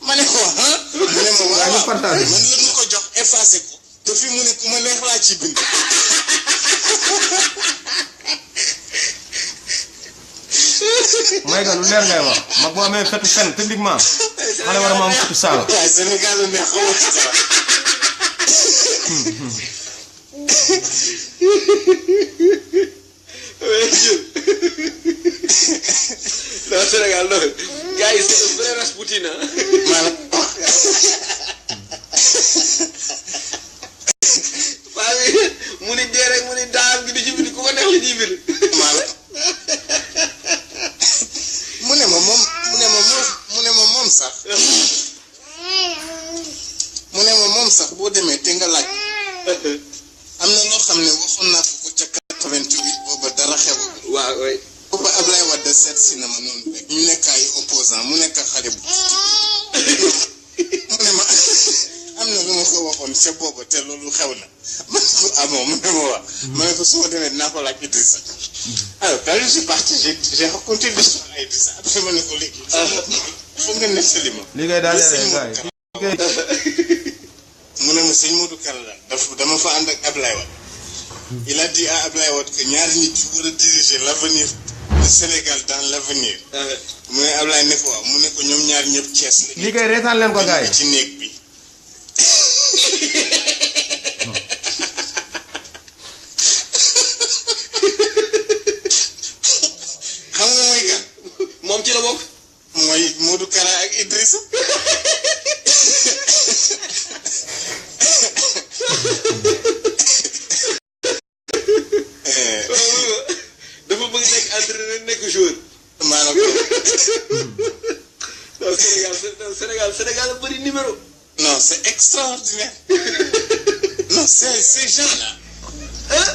ma ne ko ah. mu ne ma waaw ñu partagé. man la ñu ko jox effacé ko. te fi mu ne ku ma neex laa ci bind. may nga lu leer ngay wax mag boo amee fetu fen techniquement xale war a ma am fetu saaga. waaye Sénégal la neex xamoo ci dara. non Sénégal non gars yi c'est un vrai Rasputin ah. maanaam. paa bi mu ni dee rek mu ni daam gi di ci bind ku ko neex la ñuy bind. maanaam. mu ne ma moom sax. mu ne ma moom sax boo demee te nga laaj. am na loo xam ne waxoon naa ko ca 88 booba dara xewul. waaw waay. booba Ablaye Wade seet si na ma noonu rek ñu nekk ay opposant mu nekk xale bu. mu ne ma am na lu ma ko waxoon ca booba te loolu xew na. ma ne ko ah bon mu ne ma wax. ma ne ko su ma demee dinaa ko laaj Idrissa. alors quand je suis parti j'ai raconté l'histoire à Idrissa après ma ne ko léegi. foog nga nettali ma. li ngay daal gars yi. mu ne ma sëñ Modou Kara la dama fa ànd ak Ablaye Wade. il a dit à Ablaye Wade que ñaari nit yu war a diriger l'avenir du Sénégal dans l'avenir. mu ne Ablaye ne ko waaw mu ne ko ñoom ñaar ñëpp Thiès la. li koy reetaan leen ko gars yi ci néeg bi. xam nga mooy kan. moom ci la bokk. mooy Modou Kara ak Idrissa. dafa bëgg nekk entraîneur nekk joueur. maanaam. non Sénégal la bëri numéro. non c'est extraordinaire. non ces gens-là.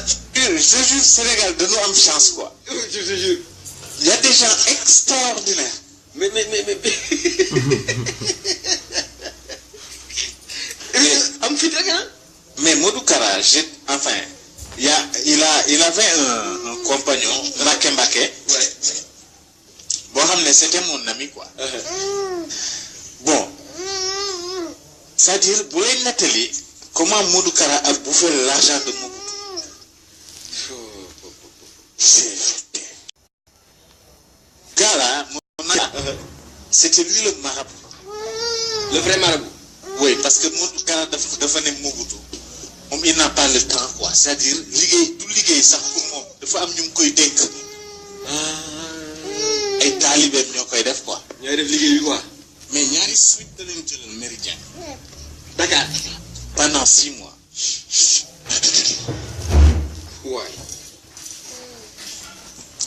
je te jure Sénégal dañoo am chance quoi. je te jure. il y a des gens extraordinaires. mais. am fit rek ah. mais Modou Kara enfin il avait un compagnon Raké Mbaké. ouais. boo xam ne c'était mon ami quoi. bon c'est-à-dire bu lay nettali comment Modou Kara a bouffé l'argent de Mobutu. Kara c'était lui le marabout. le vrai marabout. oui parce que Modou Kara dafa ne Mobutu moom il n'a pas le temps quoi c'est-à-dire liggéey sax pour moom dafa am ñu ngi koy dénk. ay taalibeem ñoo koy def quoi. ñooy def liggéey bi quoi. mais ñaari suite da leen jëlal Méridien. Dakar. pendant 6 mois. waay.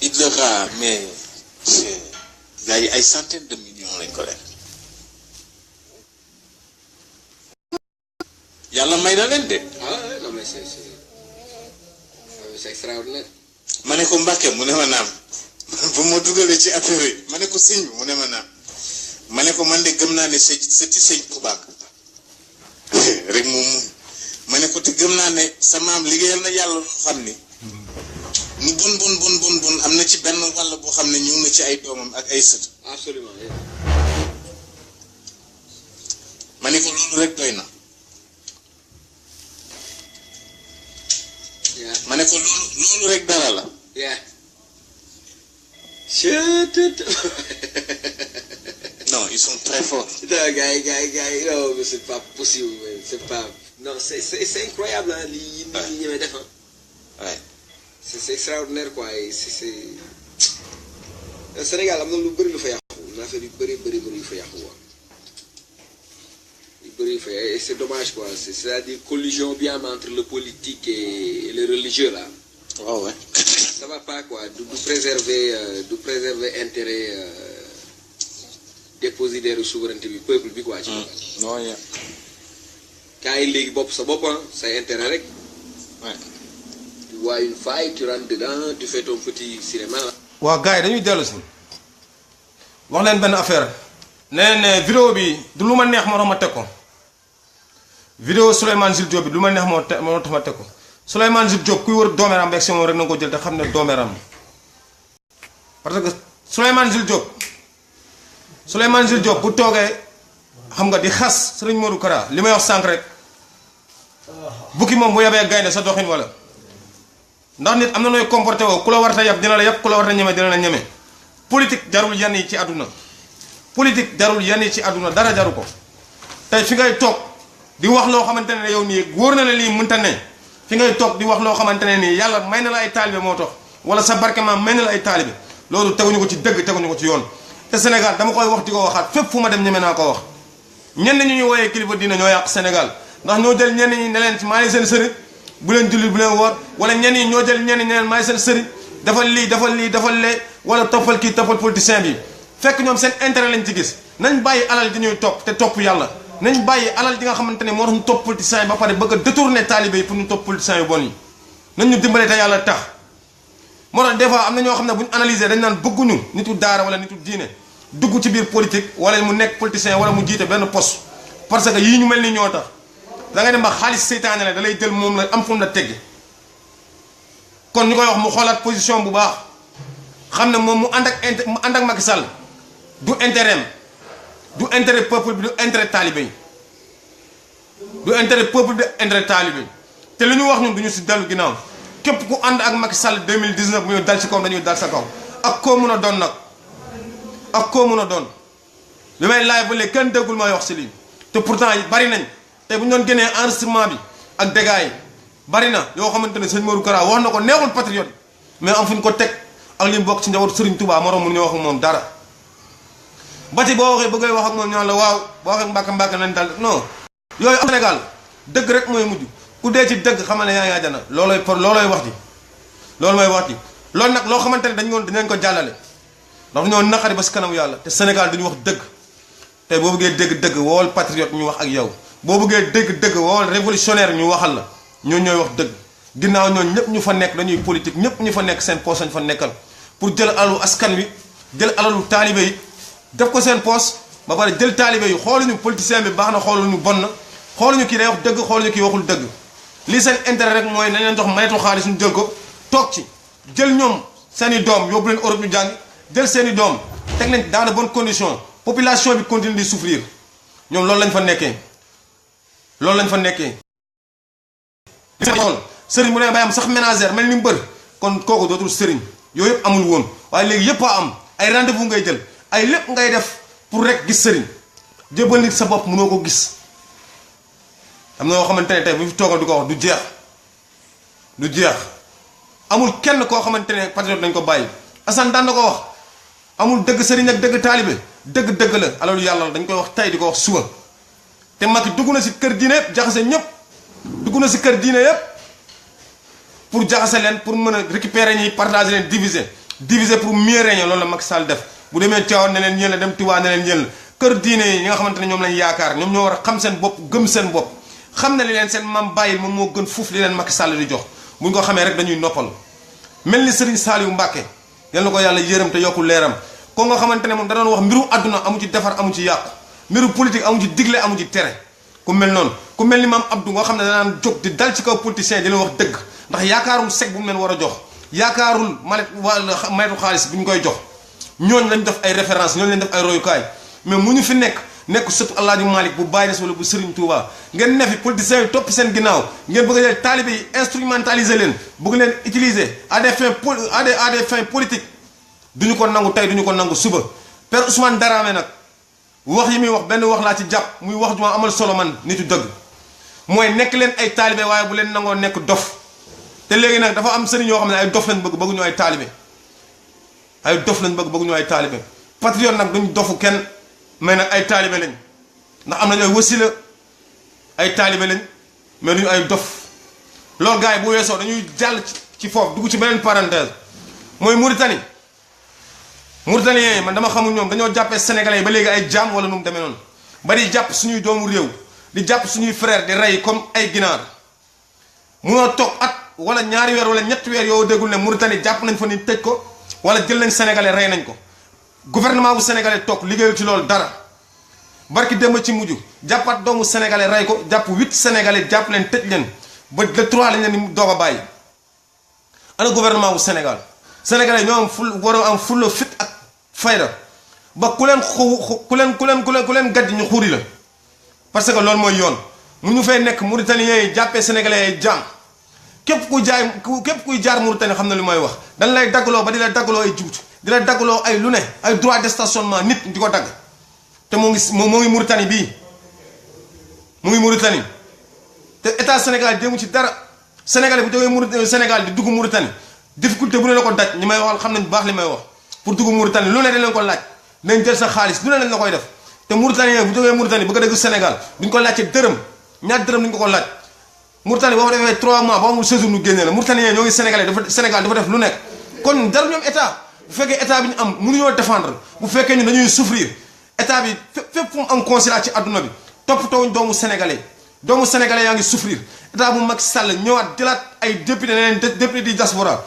il leur a mais gars yi ay centaines de millions lañ ko def. yàlla may na leen de. ah non mais c'est extraordinaire. ma ne ko Mbàkke mu ne ma naam ba ma dugalee ci affaire yi ma ne ko sëñ bi mu ne ma naam ma ne ko man de gëm naa ne sëti sëñ Tuubaa rek moom muñ ma ne ko te gëm naa ne sa maam liggéeyal na yàlla loo xam ni mu bon am na ci benn wàll boo xam ne ñëw na ci ay doomam ak ay sët. absolument. ma ne ko loolu rek doy na. ma ne ko loolu rek dara la. non ils sont très forts. non gars yi non mais c'est pas possible c'est pas non c'est incroyable ah lii ñuy ñëwee def ouais. c'est extraordinaire quoi c'est Sénégal am na lu bëri lu fa yàqu affaire yu bëri yu fa yàqu quoi yu bëri yu fa et c'est dommage quoi c'est-à-dire collision bien entre le politique et le religieux là. waaw ouais. ça va pas quoi du préserver intérêt dépositaire souveraineté bi peuple bi quoi. ci non ya. kaay léegi bopp sa bopp say intérêt rek. ouais. tu vois une faille tu rentres dedans tu fais ton petit cinéma là. waaw gars yi dañuy dellu si wax leen benn affaire nee ne vidéo bi du lu ma neex moo tax ma teg ko vidéo Souleymane Jules Diop bi du ma neex moo tax ma teg ko Souleymane Jules Diop kuy wër doomeram beeg si moom rek na nga ko jël te xam ne doomeram parce que Souleymane Jules Diop bu toogee xam nga di xas Serigne Modou Kara li may wax sànq rek bukki moom bu yabee gaynde sa doxin wala ndax nit am na nooy comporté woo ku la war a yab dina la yab ku la war a ñeme dina la ñeme politique jarul yenn yi ci àdduna politique jarul yenn yi ci àdduna dara jaru ko tey fi ngay toog di wax loo xamante ne yow nii wóor na la lii mënta ne fi ngay toog di wax loo xamante ne nii yàlla may na la ay taalibe moo tax wala sa barkement may na la ay taalibe loolu teguñu ko ci dëgg teguñu ko ci yoon te Sénégal dama koy wax di ko waxaat fépp fu ma dem ñeme naa ko wax ñenn ñu wooyee kilifa diina ñoo yàq Sénégal ndax ñoo jël ñenn ñi ne leen maa ngi seen sëriñ bu leen julli bu leen woor wala ñenn ñi ñoo jël ñenn ñi ne leen maa ngi seen sëriñ defal lii defal lee wala toppal kii toppal politicien bi fekk ñoom seen intérêt lañ ci gis nañ bàyyi alal di ñuy topp te topp yàlla nañ bàyyi alal di nga xamante ne moo tax ñu topp politicien yi ba pare bëgg a détourner taalibe yi pour ñu topp politicien yu bon yi nañ ñu dimbale te yàlla tax moo tax des fois am na ñoo xam ne bu ñu analyser dañ naan bëgguñu nitu daara wala nitu diine dugg ci biir politique wala mu nekk politicien wala mu jiite benn poste parce que yii ñu mel ni ñoo tax da ngay dem ba xaalis seytaane la da lay jël moom la am fu mu la teggi kon ñu koy wax mu xoolaat position bu baax xam ne moom mu ànd ak Macky Sall du intérêt du intérêt peuple bi du intérêt talibé yi du intérêt peuple bi du intérêt talibé yi te li ñu wax ñun du ñu si dellu ginnaaw képp ku ànd ak Macky Sall 2019 mu ñu dal ci kaw dañuy dal sa kaw ak koo mun a doon nag ak koo mun a doon li may laaj ba léegi kenn déggul may wax si lii te pourtant bari nañ te bu ñu doon génnee enregistrement bi ak dégâts yi bari na yoo xamante ne sëñ Modou Kara wax na ko neexul patriote mais am fu ñu ko teg ak li mu bokk ci njabootu Serigne Touba moroom mu ñu wax ak moom dara ba ci boo waxee bëggee wax ak moom ñaan la waaw boo waxee mbàkk nañ dal non yooyu am Sénégal dëgg rek mooy mujj ku dee ci dëgg xamal ne yaa ngi àjjana loolooy wax ji loolu mooy wax ji loolu nag loo xamante ne dañ ko jàllale ndax ñoo naqari ba si kanamu yàlla te Sénégal duñu wax dëgg te boo bëggee dégg dëgg woowal patriote ñu wax ak yow boo bëggee dégg dëgg woowal révolutionnaire ñu waxal la ñoo ñooy wax dëgg ginnaaw ñooñu ñëpp ñu fa nekk dañuy politique ñëpp ñu fa nekk seen poche lañ fa nekkal pour jël alalu askan wi jël alalu taalibe yi def ko seen poche ba pare jël taalibe yi xooluñu politicien bi baax na xooluñu bon na xooluñu kii day wax dëgg xooluñu kii waxul dëgg lii seen intérêt rek mooy nañ leen jox manetu xaalis ñu jël ko toog ci jël ñoom seen i doom yóbbu leen Europe ñu jàng jël seen i doom teg leen dans de bonnes conditions population bi continue di souffrir ñoom loolu lañ fa nekkee loolu lañ fa nekkee. sëriñ bu ne bay am sax ménagère mel ni mbër kon kooku dootul sëriñ yooyu yëpp amul woon waaye léegi yëpp a am ay rendez-vous ngay jël ay lépp ngay def pour rek gis sëriñ jébal nit sa bopp mënoo ko gis am na yoo xamante ne tey bu fi toogal di ko wax du jeex amul kenn koo xamante ne patriote dañ ko bàyyi Assane daan na ko wax amul dëgg sëriñ ak dëgg taalibe dëgg la alalu yàlla dañ koy wax tey di ko wax suba te Macky dugg na si kër diine yëpp jaxase ñëpp dugg na si kër diine yëpp pour jaxase leen pour mën a récupérer ñi partager leen diviser pour mieux régner loolu la Macky Sall def bu demee Tivaouane ne leen yéen la dem Tivaouane ne leen yéen la kër diine yi ñi nga xamante ne ñoom lañ yaakaar ñoom ñoo war a xam seen bopp gëm seen bopp xam na li leen seen maam bàyyil moom moo gën fuuf li leen Macky Sall di jox buñ ko xamee rek dañuy noppal mel ni Serigne Saliou Mbacké yal na ko yàlla yërëm te yokku leeram ko nga xamante ne moom da doon wax mbiru àdduna amu ci defar amu ci yàqu mbiru politique amu ci digle amu ci tere ku mel noonu ku mel ni maam Abdou nga xam ne danaan jóg di dal ci kaw politicien di leen wax dëgg ndax yaakaarul sec bu mu leen war a jox yaakaarul maletu xaalis bu ñu koy jox ñooñu lañ def ay référence ñooñu lañ def ay royukaay mais mu ñu fi nekk sëtu Alaaji Malick bu Baye Niass wala bu Serigne Touba ngeen ne fi politiciens yi topp seen ginnaaw ngeen bëgg a jël taalibe yi instrumentaliser leen bëgg leen utiliser à des fins politiques duñu ko nangu tey duñu ko nangu suba Père Ousmane Darame nag wax yi muy wax benn wax laa ci jàpp muy wax ju ma amal solo man nitu dëgg mooy nekk leen ay taalibe waaye bu leen nangoo nekk dof te léegi nag dafa am sëriñ yoo xam ne ay dof lañ bëgguñu ay taalibe ay dof lañ bëgguñu ay taalibe patriote nag duñ dofu kenn mais nag ay taalibe lañ ndax am nañu ay wasila ay taalibe lañ mais duñu ay dof loolu gars yi bu weesoo dañuy jàll ci foofu dugg ci beneen parenthèse mooy Mauritanie man dama xamul ñoom dañoo jàppee sénégalais yi ba léegi ay jaam wala nu mu demee noonu bari jàpp suñuy doomu réew di jàpp suñuy frère di rey comme ay ginaar munoo toog at wala ñaari weer wala ñetti weer yoo déggul ne Mauritanie jàpp nañ fa ni tëj ko wala jël nañ sénégalais rey nañ ko gouvernement bu sénégalais toog liggéeyul ci loolu dara barki démb ci mujj jàppaat doomu sénégalais rey ko jàpp 8 sénégalais jàpp leen tëj leen ba le 3 lañ leen di doog a bàyyi ana gouvernement bu Sénégal sénégalais ñoo am ful war a am fulla fit ak fayda ba ku leen gaddi ñu xuuri la parce que loolu mooy yoon mu ñu fay nekk Mauritaniens yi jàppee sénégalais yi jaam képp kuy jaar Mauritanie xam na li may wax dañ lay daggaloo ba di la daggaloo ay juut di la daggaloo ay lu ne ay droit de stationnement nit di ko dagg te moo ngi Mauritanie bii mu ngi Mauritanie te état Sénégal jéemu ci dara sénégalais bu jógee Sénégal di dugg Mauritanie difficulté bu ne la ko daj ñi may waxal xam nañ bu baax li may wax pour dugg Mauritanie lu ne dañ leen ko laaj nañ jël sa xaalis lu ne lañ la koy def te Mauritanien bu jógee Mauritanie bëgg a dëgg Sénégal duñ ko laajte dërëm ñaar dërëm duñ ko laaj Mauritanie boo fa defee 3 mois boo amul séjour ñu génne la Mauritanien ñoo ngi Sénégalais Sénégal dafa def lu nekk kon dara ñoom état bu fekkee état bi ñu am mënuñoo défendre bu fekkee ñu dañuy souffrir état bi fépp fu mu am consulat ci adduna bi toppatoowuñ doomu sénégalais yaa ngi souffrir état bu Macky Sall ñëwaat jëlaat ay député neneen député di diaspora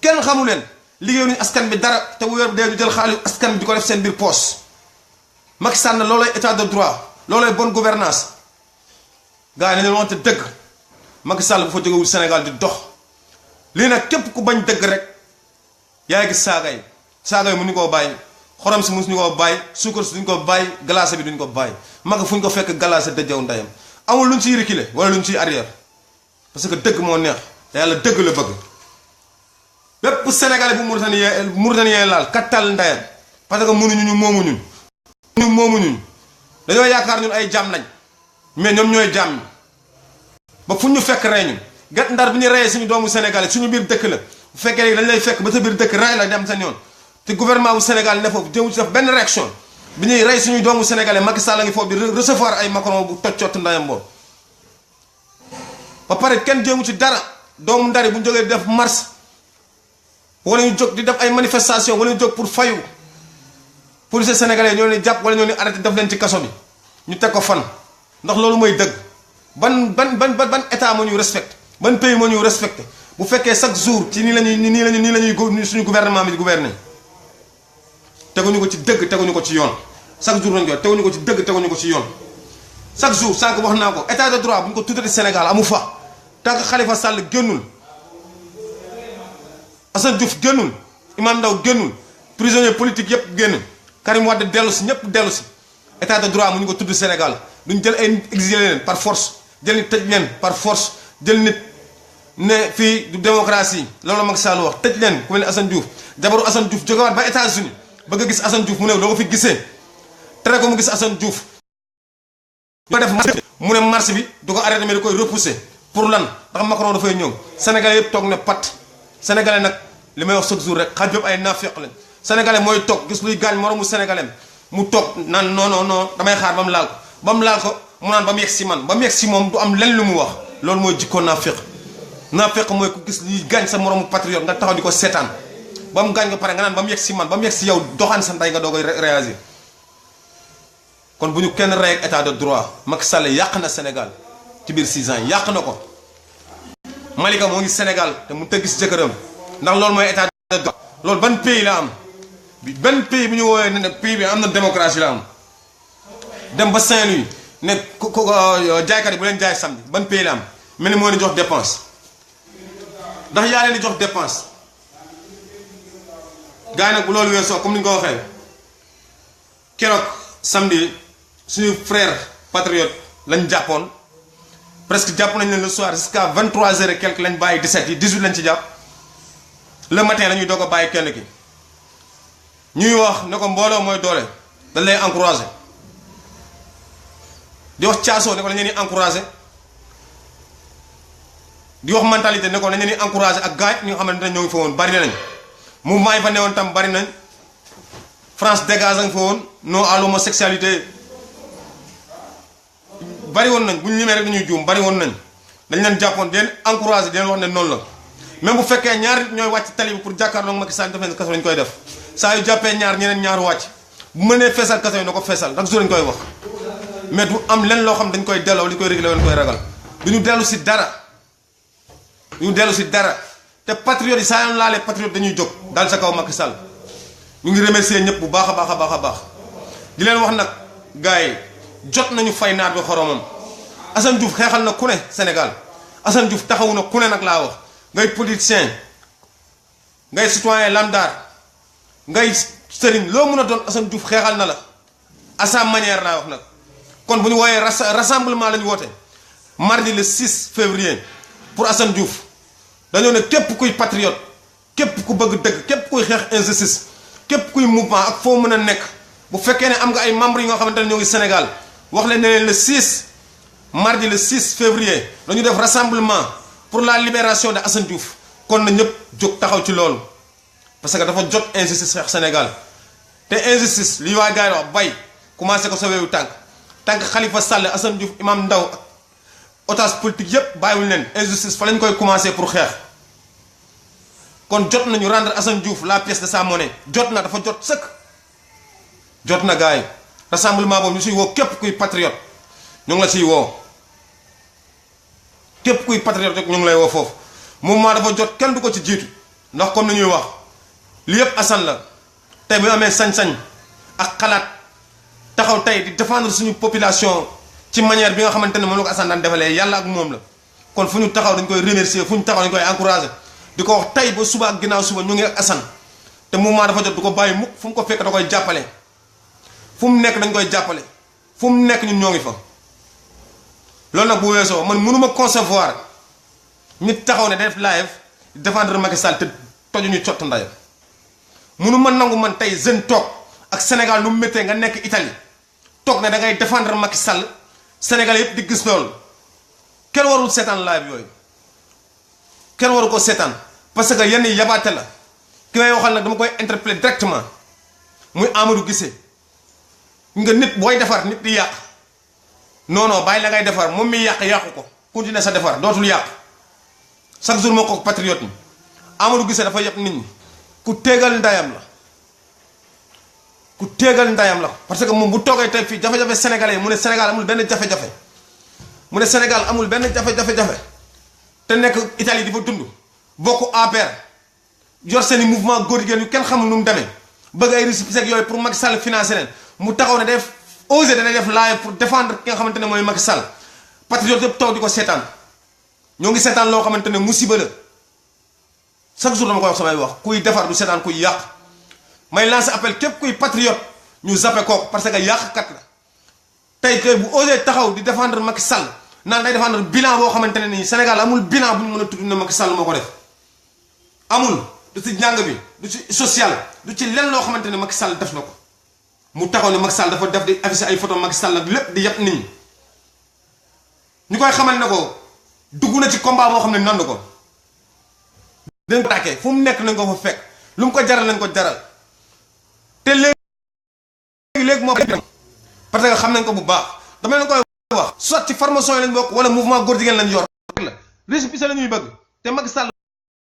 kenn xamu leen liggéeyuñu askan bi dara te bu weer dee ñu jël xaalis askan bi di ko def seen biir poche Macky Sall na loolay état de droit loolay bonne gouvernance gars yi nañu wante dëgg Macky Sall bu fa jógewul Sénégal di dox lii nag képp ku bañ dëgg rek yaa ngi gis saaga yi mënuñu koo bàyyi xorom si mënuñu koo bàyyi suukar si duñ ko bàyyi glace bi duñ ko bàyyi mag fu ñu ko fekk glace dëjëw ndeyam amul luñ ciy reculer wala luñ ciy arrière parce que dëgg moo neex te yàlla dëgg la bëgg bépp sénégalais bu Mauritanien laal kattal ndeyam parce que mënuñu ñu moomuñu dañoo yaakaar ñun ay jaam lañ mais ñoom ñooy jaam ñi ba fu ñu fekk rey ñu gat ndar bi ñu reyee suñu doomu sénégalais suñu biir dëkk la bu fekkee léegi dañ lay fekk ba sa biir dëkk rey la dem seen yoon te gouvernement bu Sénégal ne foofu jëmu ci def benn réaction bi ñuy rey suñu doomu sénégalais Macky Sall la ngi foofu di recevoir ay Macron bu toj cott ndayam boobu ba pare kenn jëmu ci dara doomu ndari bu ñu jógee def marche wala ñu jóg di def ay manifestation wala ñu jóg pour fayu policiers sénégalais ñoo leen jàpp wala ñoo leen arrêté def leen ci kaso bi ñu teg ko fan ndax loolu mooy dëgg ban état moo ñu respecté ban pays moo ñu respecté bu fekkee chaque jour ci nii la ñuy suñu gouvernement bi di gouverner teguñu ko ci dëgg teguñu ko ci yoon chaque jour lañ koy teguñu ko ci dëgg teguñu ko ci yoon chaque jour sànq wax naa ko état de droit bu ñu ko tuddati Sénégal amu fa tant que Khalifa Sall génnul Assane Diouf génnul Imam Ndaw génnul prisonnier politique yépp génn Karim Wade dellu si ñëpp dellu si état de droit mu ñu ko tudd Sénégal duñ jël ay exilé leen par force jël nit tëj leen par force jël nit ne fii du démocratie loolu la Macky Sall wax tëj leen ku mel ni Assane Diouf jabaru Assane Diouf jógewaat ba États-Unis bëgg a gis Assane Diouf mu ne doo ko fi gisee tere ko mu gis Assane Diouf ba def mu ne marche bi du ko arrêté mais da koy repousser pour lan ndax Macron dafay ñëw sénégalais yëpp toog ne pat sénégalais nag li may wax chaque jour rek xaj yëpp ay naafeq lañ sénégalais mooy toog gis luy gaañ moromu sénégalais mu toog naan non damay xaar ba mu laal ko mu naan ba mu yegg si man ba mu yegg si moom du am lenn lu mu wax loolu mooy jikkoo naafeq mooy ku gis luy gaañ sa moromu patriote nga taxaw di ko seetaan ba mu gaañ ko pare nga naan ba mu yegg si man ba mu yegg si yow doxaan sa ndey nga doo koy réagir kon bu ñu kenn rey ak état de droit Macky Sall yàq na Sénégal ci biir 6 ans yàq na ko Malika moo ngi Sénégal te mu tëgg si jëkkëram ndax loolu mooy état de droit loolu ban pays la am benn pays bu ñu woowee ne pays bi am na démocratie la am dem ba Saint-Louis ne jaaykat yi bu leen jaay samedi ban pays la am mel ni moo leen jox dépense ndax yaa leen di jox dépense gars yi nag bu loolu weesoo comme ni ñu ko waxee keroog samedi suñu frère patriote lañ jàppoon presque jàpp nañ leen le soir jusqu'à 23h et quelque lañ bàyyi 17 yi 18 lañ ci jàpp le matin la ñuy doog a bàyyi kenn ki ñuy wax ne ko mbooloo mooy doole dañ lay encouragé di wax caasoo ne ko dañ leen di encouragé di wax mentalité ne ko dañ leen di encouragé ak gars ñi nga xamante ne ñoo ngi fa woon bari nañ mouvement yi fa newoon tam bari nañ France dégage nga fa woon non à l'homosexualité bari woon nañ bu ñu limee rek dañuy juum bari woon nañ dañ leen jàppoon di leen encouragé di leen wax ne noonu la même bu fekkee ñaar nit ñooy wàcc tali bi pour jàkkaarloo Macky Sall def leen kaso lañ koy def saa yu jàppee ñaar ñeneen ñaar wàcc bu mënee feesal kaso yi na ko feesal ndax jour lañ koy wax mais du am leen loo xam dañ koy delloo li koy réglé dañ koy ragal du ñu dellu si dara te patriote yi saa yoon laalee patriote dañuy jóg daal sa kaw Macky Sall ñu ngi remercier ñëpp bu baax a baax di leen wax nag gars yi jot nañu fay naar bi xoromam Assane Diouf xeexal na ku ne Sénégal Assane Diouf taxawu na ku ne nag laa wax ngay politicien ngay citoyen lambda ngay sëriñ loo mën a doon Assane Diouf xeexal na la à sa manière laa wax nag kon bu ñu wooyee rassemblement la ñu woote mardi le 6 février pour Assane Diouf dañoo ne képp kuy patriote képp ku bëgg dëgg képp kuy xeex injustice képp kuy mouvement ak foo mën a nekk bu fekkee ne am nga ay membres yi nga xamante ne ñoo ngi Sénégal wax leen ne leen le 6 mardi le 6 février dañu def rassemblement pour la libération de Assane Diouf kon na ñëpp jóg taxaw ci loolu parce que dafa jot injustice xeex Sénégal te injustice li waa gars yi wax bay commencé ko sa weewu tànk Khalifa Sall Assane Diouf Imam Ndaw ak otage politique yépp bàyyiwuñ leen injustice fa lañ koy commencé pour xeex kon jot nañu rendre Assane Diouf la pièce de sa monnaie jot na dafa jot sëkk jot na gars yi rassemblement boobu ñu siy woo képp kuy patriote ñu ngi la siy woo képp kuy patriote rek ñu ngi lay woo foofu mouvement dafa jot kenn du ko ci jiitu ndax comme ni ñuy wax li yépp Assane la tey bu ñu amee sañ-sañ ak xalaat taxaw tey di défendre suñu population ci manière bi nga xamante ne moom la ko Assane daan defalee yàlla ak moom la kon fu ñu taxaw dañ koy remercier fu ñu taxaw dañ koy encourager di ko wax tey ba suba ak ginnaaw suba ñu ngi ak Assane te mouvement dafa jot du ko bàyyi mukk fu mu ko fekk da koy jàppale fu mu nekk dañ koy jàppale fu mu nekk ñun ñoo ngi fa loolu nag bu weesoo man mënuma concevoir nit taxaw ne def live défendre Macky Sall te tojuñu cott ndayam mënuma nangu man tey jeune toog ak Sénégal nu mu méttee nga nekk Italie toog ne da ngay défendre Macky Sall Sénégal yëpp di gis loolu kenn warul seetaan live yooyu kenn waru ko seetaan parce que yenn yi yabaate la ki may waxal nag dama koy interpeller directement muy Amadou Guissé nga nit booy defar nit di yàq non non bàyyi la ngay defar moom mi yàqu ko continuer sa defar dootul yàq chaque jour moo ko patriote ni Amadou Guissé dafa yëpp nit ñi ku téegal ndayam la ku téegal ndayam la parce que moom bu toogee tey fii jafe-jafe sénégalais yi mu ne Sénégal amul benn jafe-jafe mu ne Sénégal amul benn jafe-jafe te nekk Italie di fa dund bokk APR yor seeni mouvement góor jigéen yu kenn xamul nu mu demee bëgg ay récépissé yooyu pour Macky Sall financer leen mu taxaw ne def osé dana def live pour défendre ki nga xamante ne mooy Macky Sall patriote yëpp toog di ko seetaan ñoo ngi seetaan loo xamante ne musiba la chaque jour dama koy wax samay wax kuy defar du seetaan kuy yàq may lancer appel képp kuy patriote ñu zappe kooku parce que yàqkat la tey bu osé taxaw di défendre Macky Sall naan day défendre bilan boo xamante ne nii Sénégal amul bilan bu ñu mën a tudd ne Macky Sall moo ko def amul du ci njàng bi du ci social du ci lenn loo xamante ne Macky Sall def na ko mu taxaw ne Macky Sall dafa def di afficher ay photo Macky Sall ak lépp di yëpp nit ñi ñu koy xamal ne ko dugg na ci combat boo xam ne nandu ko dañ ko tàkkee fu mu nekk nañ ko fa fekk lu mu ko jaral nañ ko jaral te léegi moo parce que xam nañ ko bu baax dama leen koy wax soit ci formation yi lañ bokk wala mouvement góor jigéen lañ yor la récépissé la ñuy bëgg te Macky Sall